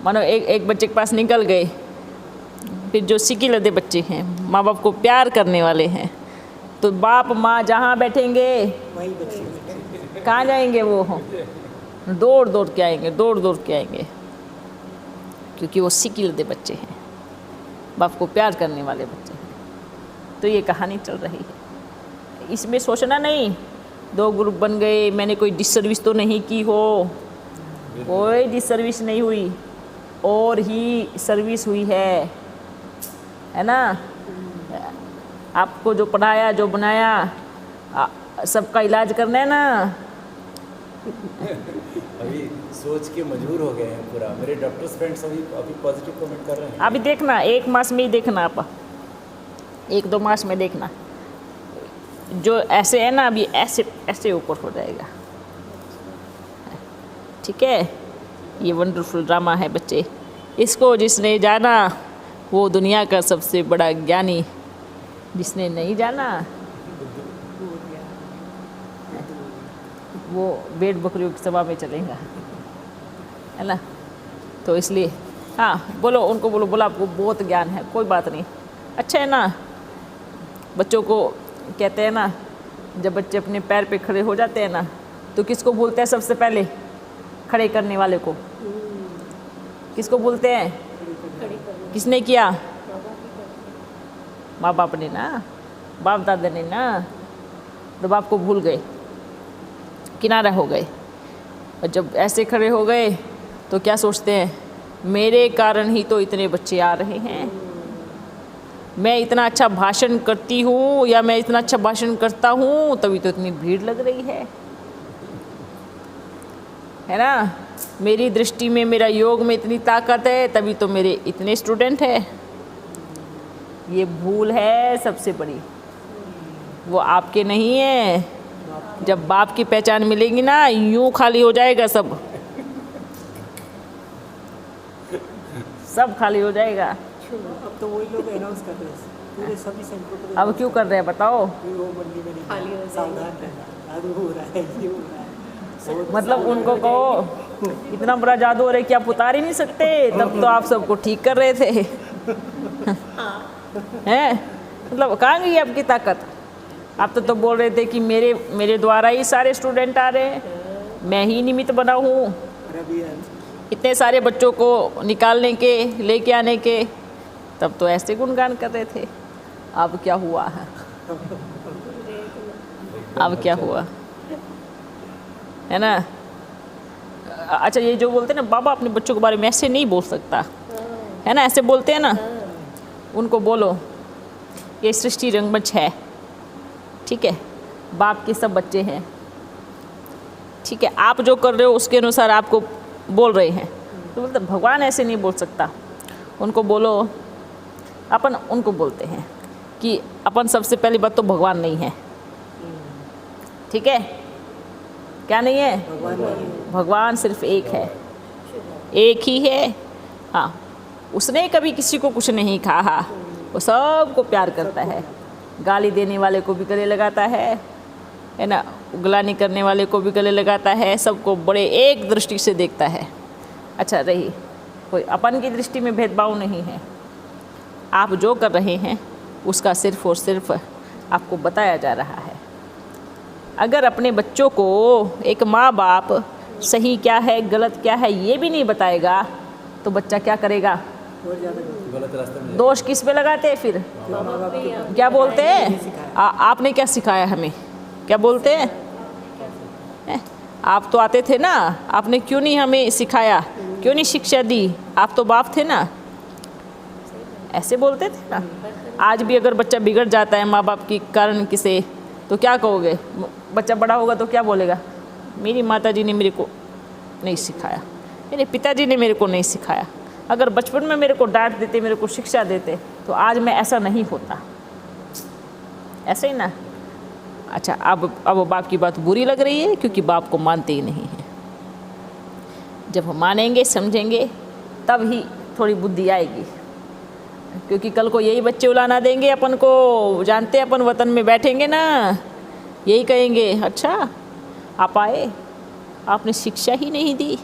मानो एक बच्चे के पास निकल गए, फिर जो सिकिलदे बच्चे हैं, माँ बाप को प्यार करने वाले हैं, तो बाप माँ जहाँ बैठेंगे वही बच्चे कहाँ जाएंगे, वो दौड़ दौड़ के आएंगे, दौड़ दौड़ के आएंगे। क्योंकि वो सिकिलदे बच्चे हैं, बाप को प्यार करने वाले बच्चे हैं। तो ये कहानी चल रही है। इसमें सोचना नहीं 2 ग्रुप बन गए, मैंने कोई डिसर्विस तो नहीं की हो। कोई डिसर्विस नहीं हुई, और ही सर्विस हुई है ना। आपको जो पढ़ाया, जो बनाया, सबका इलाज करना है ना, अभी सोच के मजबूर हो गए हैं पूरा। मेरे डॉक्टर्स फ्रेंड्स अभी पॉजिटिव कमेंट कर रहे हैं। अभी देखना 1 मास में ही देखना आप, 1-2 मास में देखना, जो ऐसे है ना अभी ऐसे ऐसे ऊपर हो जाएगा। ठीक है, ये वंडरफुल ड्रामा है बच्चे, इसको जिसने जाना वो दुनिया का सबसे बड़ा ज्ञानी, जिसने नहीं जाना वो भेड़ बकरियों की सभा में चलेगा, है ना। तो इसलिए हाँ बोलो, उनको बोलो, बोला आपको बहुत ज्ञान है, कोई बात नहीं, अच्छा है ना। बच्चों को कहते हैं ना, जब बच्चे अपने पैर पे खड़े हो जाते हैं ना, तो किसको बोलते हैं सबसे पहले? खड़े करने वाले को। किसको बोलते हैं? किसने किया? माँ बाप ने ना, बाप दादा ने ना। तो बाप को भूल गए, किनारा हो गए, और जब ऐसे खड़े हो गए तो क्या सोचते हैं? मेरे कारण ही तो इतने बच्चे आ रहे हैं, मैं इतना अच्छा भाषण करती हूँ या मैं इतना अच्छा भाषण करता हूँ तभी तो इतनी भीड़ लग रही है ना। मेरी दृष्टि में, मेरा योग में इतनी ताकत है तभी तो मेरे इतने स्टूडेंट हैं। ये भूल है सबसे बड़ी, वो आपके नहीं है। जब बाप की पहचान मिलेगी ना, यूं खाली हो जाएगा, सब खाली हो जाएगा। अब तो वही लोग अनाउंस कर रहे हैं पूरे सभी सेंटरों पर। अब क्यों कर रहे हैं बताओ? वो मंडी में खाली हो, सावधान रहना, जादू हो रहा है, ये हो रहा है। मतलब उनको कहो इतना बड़ा जादू हो रहा है कि आप उतार ही नहीं सकते, तब तो आप सबको ठीक कर रहे थे। हैं, मतलब कहाँ गई आपकी ताकत? आप तो बोल रहे थे कि मेरे द्वारा ही सारे स्टूडेंट आ रहे हैं, मैं ही निमित्त बना हूँ इतने सारे बच्चों को निकालने के, लेके आने के। तब तो ऐसे गुणगान कर रहे थे। अब क्या हुआ है? अब क्या हुआ है ना। अच्छा, ये जो बोलते हैं ना बाबा अपने बच्चों के बारे में ऐसे नहीं बोल सकता, है ना, ऐसे बोलते हैं ना, उनको बोलो ये सृष्टि रंगमंच है, ठीक है, बाप के सब बच्चे हैं, ठीक है, आप जो कर रहे हो उसके अनुसार आपको बोल रहे हैं। तो बोलते भगवान ऐसे नहीं बोल सकता। उनको बोलो, अपन उनको बोलते हैं कि अपन सबसे पहली बात तो भगवान नहीं है, ठीक है, क्या नहीं है? भगवान सिर्फ एक है, एक ही है। हाँ, उसने कभी किसी को कुछ नहीं कहा, वो सबको प्यार करता है, गाली देने वाले को भी गले लगाता है ना, गुलानी करने वाले को भी गले लगाता है, सबको बड़े एक दृष्टि से देखता है। अच्छा रही, कोई अपन की दृष्टि में भेदभाव नहीं है। आप जो कर रहे हैं उसका सिर्फ और सिर्फ आपको बताया जा रहा है। अगर अपने बच्चों को एक माँ बाप सही क्या है गलत क्या है ये भी नहीं बताएगा तो बच्चा क्या करेगा? गलत रास्ते में दोष किस पे लगाते हैं फिर? क्या बोलते हैं? आपने क्या सिखाया हमें? क्या बोलते हैं? आप तो आते थे ना, आपने क्यों नहीं हमें सिखाया, क्यों नहीं शिक्षा दी, आप तो बाप थे ना, ऐसे बोलते थे ना। आज भी अगर बच्चा बिगड़ जाता है माँ बाप के कारण किसे, तो क्या कहोगे? बच्चा बड़ा होगा तो क्या बोलेगा? मेरी माताजी ने मेरे को नहीं सिखाया, मेरे पिताजी ने मेरे को नहीं सिखाया। अगर बचपन में मेरे को डांट देते, मेरे को शिक्षा देते, तो आज मैं ऐसा नहीं होता। ऐसे ही ना। अच्छा, अब बाप की बात बुरी लग रही है क्योंकि बाप को मानते ही नहीं है। जब हम मानेंगे समझेंगे तब ही थोड़ी बुद्धि आएगी, क्योंकि कल को यही बच्चे उलाना देंगे अपन को, जानते हैं अपन वतन में बैठेंगे ना, यही कहेंगे अच्छा आप आए, आपने शिक्षा ही नहीं दी,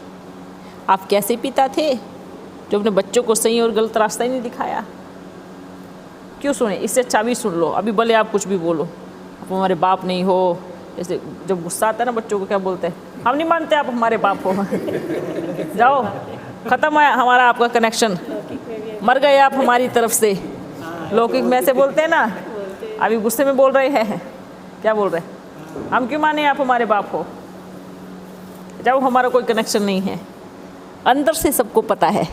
आप कैसे पिता थे जो अपने बच्चों को सही और गलत रास्ता ही नहीं दिखाया। क्यों सुने? इससे अच्छा भी सुन लो, अभी भले आप कुछ भी बोलो, आप हमारे बाप नहीं हो। जैसे जब गुस्सा आता है ना बच्चों को, क्या बोलते हैं? हम नहीं मानते आप हमारे बाप हो। जाओ, ख़त्म है हमारा आपका कनेक्शन, मर गए आप हमारी तरफ से। लौकिक में ऐसे बोलते हैं ना, अभी गुस्से में बोल रहे हैं, क्या बोल रहे हैं? हम क्यों माने आप हमारे बाप हो? जाओ, हमारा कोई कनेक्शन नहीं है। अंदर से सबको पता है।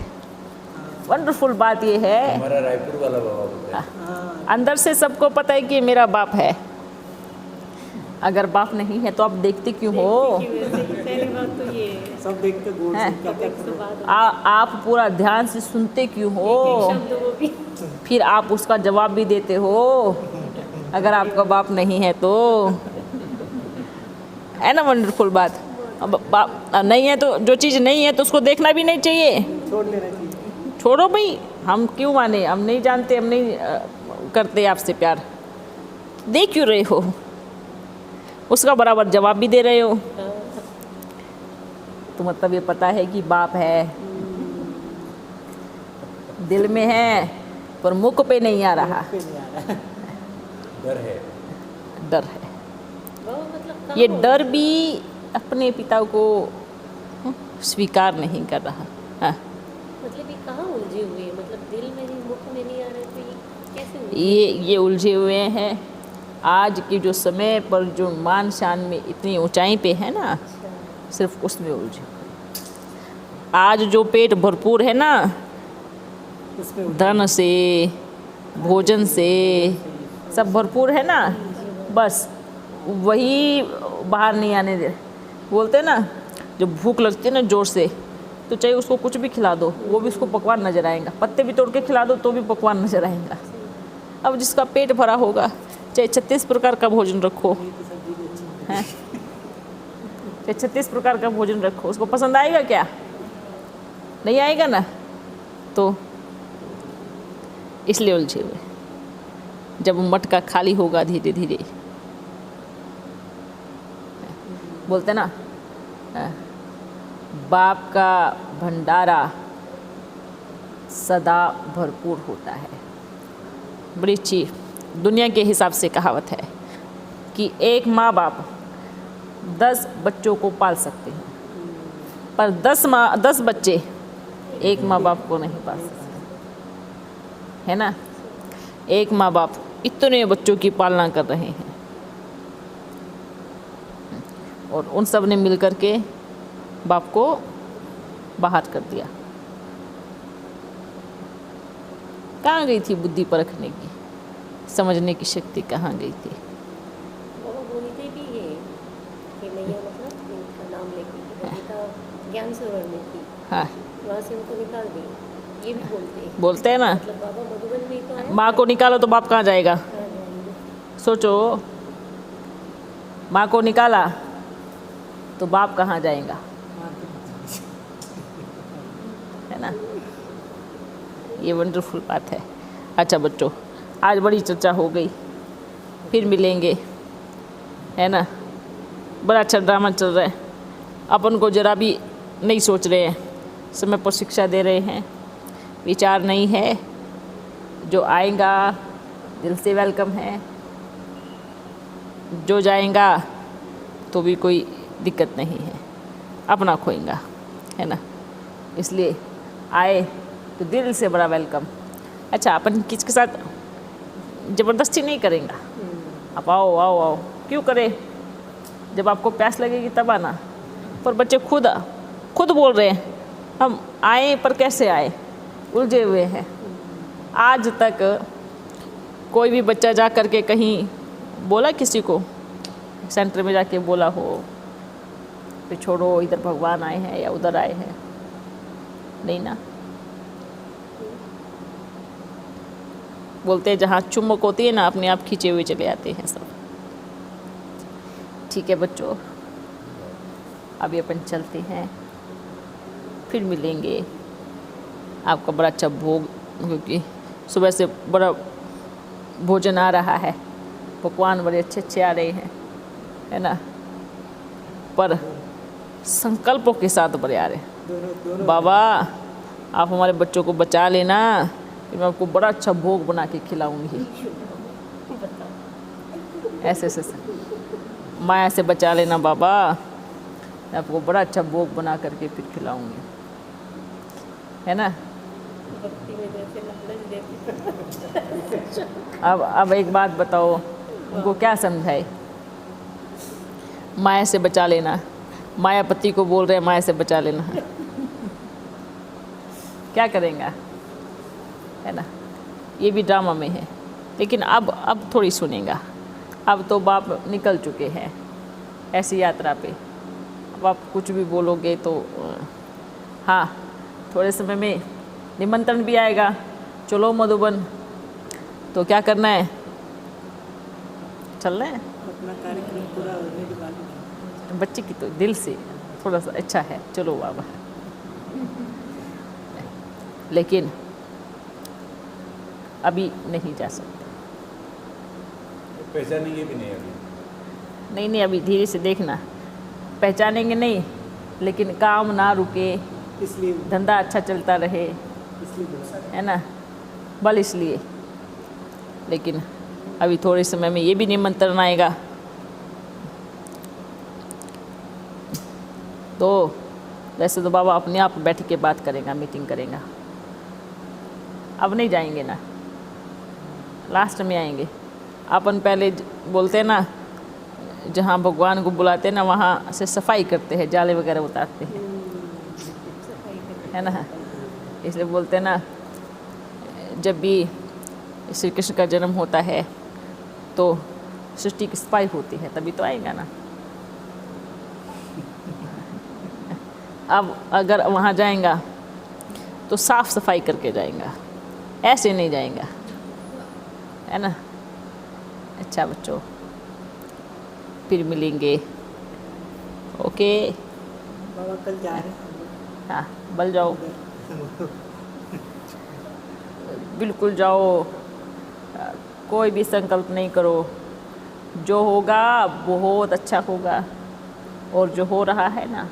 वंडरफुल बात ये है, हमारा रायपुर वाला बाबा बोलते हैं। अंदर से सबको पता है कि मेरा बाप है। अगर बाप नहीं है तो आप देखते क्यों हो? पहली बात तो ये है। सब देखते गौर से हैं? क्या क्या करो। आप पूरा ध्यान से सुनते क्यों हो? फिर आप उसका जवाब भी देते हो अगर आपका बाप नहीं है तो। है ना वंडरफुल बात? अब बाप नहीं है तो, जो चीज़ नहीं है तो उसको देखना भी नहीं चाहिए। छोड़ लेना चाहिए। छोड़ो भाई, हम क्यों माने? हम नहीं जानते, हम नहीं करते आपसे प्यार, दे क्यों रहे हो? उसका बराबर जवाब भी दे रहे हो तो मतलब ये पता है कि बाप है, दिल में है पर मुख पे नहीं आ रहा। डर है। डर है। ये डर भी अपने पिता को स्वीकार नहीं कर रहा। हाँ, मतलब ये कहाँ उलझे हुए हैं? मतलब दिल में नहीं, मुख में नहीं आ रहे, तो ये कैसे उलझे? ये उलझे हुए हैं। आज के जो समय पर जो मान शान में इतनी ऊंचाई पे है ना, सिर्फ उसमें उलझे हुए। आज जो पेट भरपूर है ना, उसमें धन से, भोजन से सब भरपूर है ना, बस वही बाहर नहीं आने दे। बोलते हैं ना, जब भूख लगती है ना जोर से, तो चाहे उसको कुछ भी खिला दो वो भी उसको पकवान नजर आएगा। पत्ते भी तोड़ के खिला दो तो भी पकवान नजर आएगा। अब जिसका पेट भरा होगा, चाहे 36 प्रकार का भोजन रखो, हैं, चाहे 36 प्रकार का भोजन रखो, उसको पसंद आएगा क्या? नहीं आएगा ना। तो इसलिए उलझे हुए। जब मटका खाली होगा धीरे धीरे, बोलते ना, बाप का भंडारा सदा भरपूर होता है। बड़ी अच्छी दुनिया के हिसाब से कहावत है कि एक माँ बाप 10 बच्चों को पाल सकते हैं, पर 10 बच्चे एक माँ बाप को नहीं पाल सकते, है ना। एक माँ बाप इतने बच्चों की पालना कर रहे हैं और उन सब ने मिलकर के बाप को बाहर कर दिया। कहाँ गई थी बुद्धि परखने की, समझने की शक्ति कहाँ गई थी? बाबा बोलते भी है कि मैया मतलब इनका नाम लेके गीता ज्ञान सरोवर में थी, हाँ, वहाँ से उनको निकाल दी, ये भी बोलते हैं ना, मतलब बाबा मधुबन में तो आया, माँ को निकालो तो बाप कहाँ जाएगा? कहाँ जाएंगे? सोचो, माँ को निकाला तो बाप कहाँ जाएगा? है ना। ये वंडरफुल बात है। अच्छा बच्चों, आज बड़ी चर्चा हो गई, फिर मिलेंगे, है ना। बड़ा अच्छा ड्रामा चल रहा है, अपन को जरा भी नहीं सोच रहे हैं, समय पर शिक्षा दे रहे हैं, विचार नहीं है। जो आएगा दिल से वेलकम है, जो जाएगा तो भी कोई दिक्कत नहीं है, अपना खोएगा, है ना। इसलिए आए तो दिल से बड़ा वेलकम। अच्छा, अपन किसके साथ ज़बरदस्ती नहीं करेंगे, आप आओ आओ आओ, क्यों करें? जब आपको प्यास लगेगी तब आना। पर बच्चे खुद बोल रहे हैं हम आए, पर कैसे आए? उलझे हुए हैं। आज तक कोई भी बच्चा जा कर के कहीं बोला किसी को, सेंटर में जाके बोला हो फिर छोड़ो इधर भगवान आए हैं या उधर आए हैं? नहीं ना। बोलते हैं जहाँ चुम्बक होती है ना, अपने आप खींचे हुए चले आते हैं सब। ठीक है बच्चों, अभी अपन चलते हैं, फिर मिलेंगे। आपका बड़ा अच्छा भोग, क्योंकि सुबह से बड़ा भोजन आ रहा है, पकवान बड़े अच्छे अच्छे आ रहे हैं, है ना। पर संकल्पों के साथ बड़े आ रहे हैं। बाबा आप हमारे बच्चों को बचा लेना, फिर मैं आपको बड़ा अच्छा भोग बना के खिलाऊंगी। ऐसे माया से बचा लेना बाबा, मैं आपको बड़ा अच्छा भोग बना करके फिर खिलाऊंगी, है ना। अब एक बात बताओ, उनको क्या समझाए? माया से बचा लेना, मायापति को बोल रहे हैं माया से बचा लेना, क्या करेंगे, है ना। ये भी ड्रामा में है, लेकिन अब थोड़ी सुनेगा, अब तो बाप निकल चुके हैं ऐसी यात्रा पे। अब आप कुछ भी बोलोगे तो हाँ, थोड़े समय में निमंत्रण भी आएगा, चलो मधुबन। तो क्या करना है, चलना है। अपना कार्यक्रम पूरा होने के बाद बच्चे की तो दिल से थोड़ा सा अच्छा है, चलो बाबा। लेकिन अभी नहीं जा सकते। पहचानेंगे भी नहीं अभी। नहीं, अभी धीरे से देखना, पहचानेंगे नहीं, लेकिन काम ना रुके, इसलिए धंधा अच्छा चलता रहे, बोला। है ना, बल इसलिए। लेकिन अभी थोड़े समय में ये भी निमंत्रण आएगा। तो वैसे तो बाबा अपने आप बैठ के बात करेगा, मीटिंग करेगा। अब नहीं जाएंगे ना, लास्ट में आएंगे। अपन पहले बोलते हैं ना, जहाँ भगवान को बुलाते हैं ना, वहाँ से सफाई करते हैं, जाले वगैरह उतारते हैं, है ना। इसलिए बोलते हैं ना, जब भी श्री कृष्ण का जन्म होता है तो सृष्टि की सफाई होती है, तभी तो आएगा ना। अब अगर वहाँ जाएगा तो साफ सफाई करके जाएगा, ऐसे नहीं जाएगा, है ना। अच्छा बच्चों, फिर मिलेंगे। ओके, बाबा कल जा रहे हैं। हाँ, बल जाओ, बिल्कुल जाओ। कोई भी संकल्प नहीं करो, जो होगा बहुत अच्छा होगा। और जो हो रहा है ना,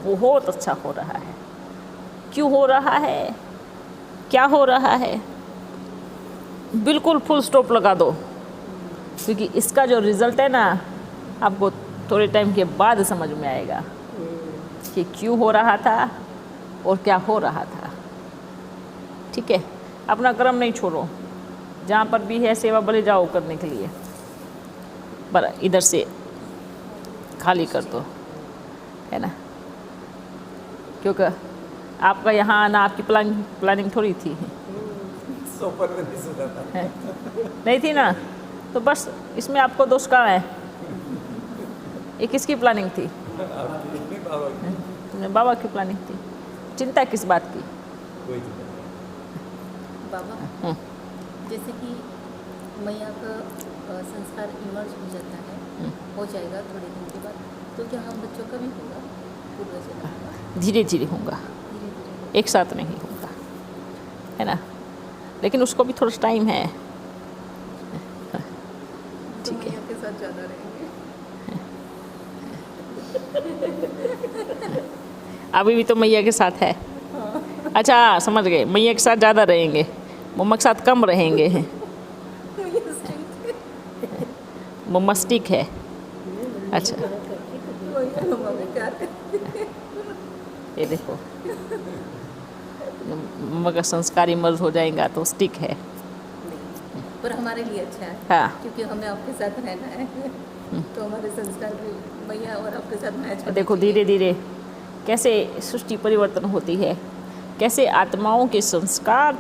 बहुत अच्छा हो रहा है। क्यों हो रहा है, क्या हो रहा है, बिल्कुल फुल स्टॉप लगा दो। क्योंकि इसका जो रिज़ल्ट है ना, आपको थोड़े टाइम के बाद समझ में आएगा कि क्यों हो रहा था और क्या हो रहा था। ठीक है, अपना कर्म नहीं छोड़ो, जहाँ पर भी है सेवा भले जाओ करने के लिए, पर इधर से खाली कर दो, है ना। क्योंकि आपका यहाँ आना आपकी प्लानिंग थोड़ी थी, सोपर में नहीं सुना था। है? नहीं थी ना, तो बस इसमें आपको दोष कहाँ है। ये किसकी प्लानिंग थी, आपकी बाबा की। बाबा की प्लानिंग थी। चिंता किस बात की। कोई चिंता नहीं। बाबा, जैसे कि मैया का संस्कार इमर्ज हो जाता है, हो जाएगा थोड़े दिन के बाद, तो क्या हम बच्चों का भी होगा पूर्व जन्म का? धीरे धीरे होगा, धीरे धीरे एक साथ नहीं होगा, है ना। लेकिन उसको भी थोड़ा टाइम है। तो मैया के साथ ज़्यादा रहेंगे। अभी भी तो मैया के साथ है। अच्छा, समझ गए, मैया के साथ ज़्यादा रहेंगे, मम्मा के साथ कम रहेंगे। मम्मा स्टिक है। अच्छा, ये देखो, मम्मा का संस्कार इमर्ज हो जाएगा तो स्टिक है। पर हमारे लिए अच्छा है, हाँ, क्योंकि हमें आपके साथ रहना है, तो हमारे संस्कार भी मैया और आपके साथ मैच होने देखो चाहिए। धीरे धीरे कैसे सृष्टि परिवर्तन होती है, कैसे आत्माओं के संस्कार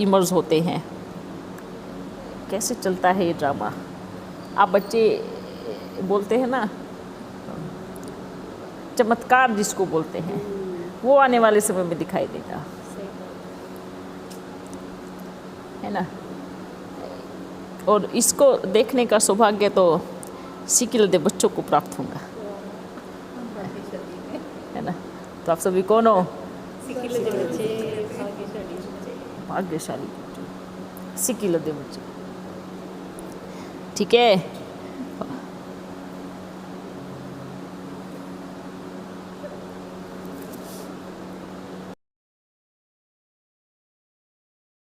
इमर्ज होते हैं, कैसे चलता है ये ड्रामा। आप बच्चे बोलते हैं ना, चमत्कार जिसको बोलते हैं, वो आने वाले समय में दिखाई देगा, है ना। और इसको देखने का सौभाग्य तो सिकिलदे बच्चों को प्राप्त होगा, है ना। तो आप सभी कौन हो, भाग्यशाली बच्चे, सिकिलदे बच्चे। ठीक है।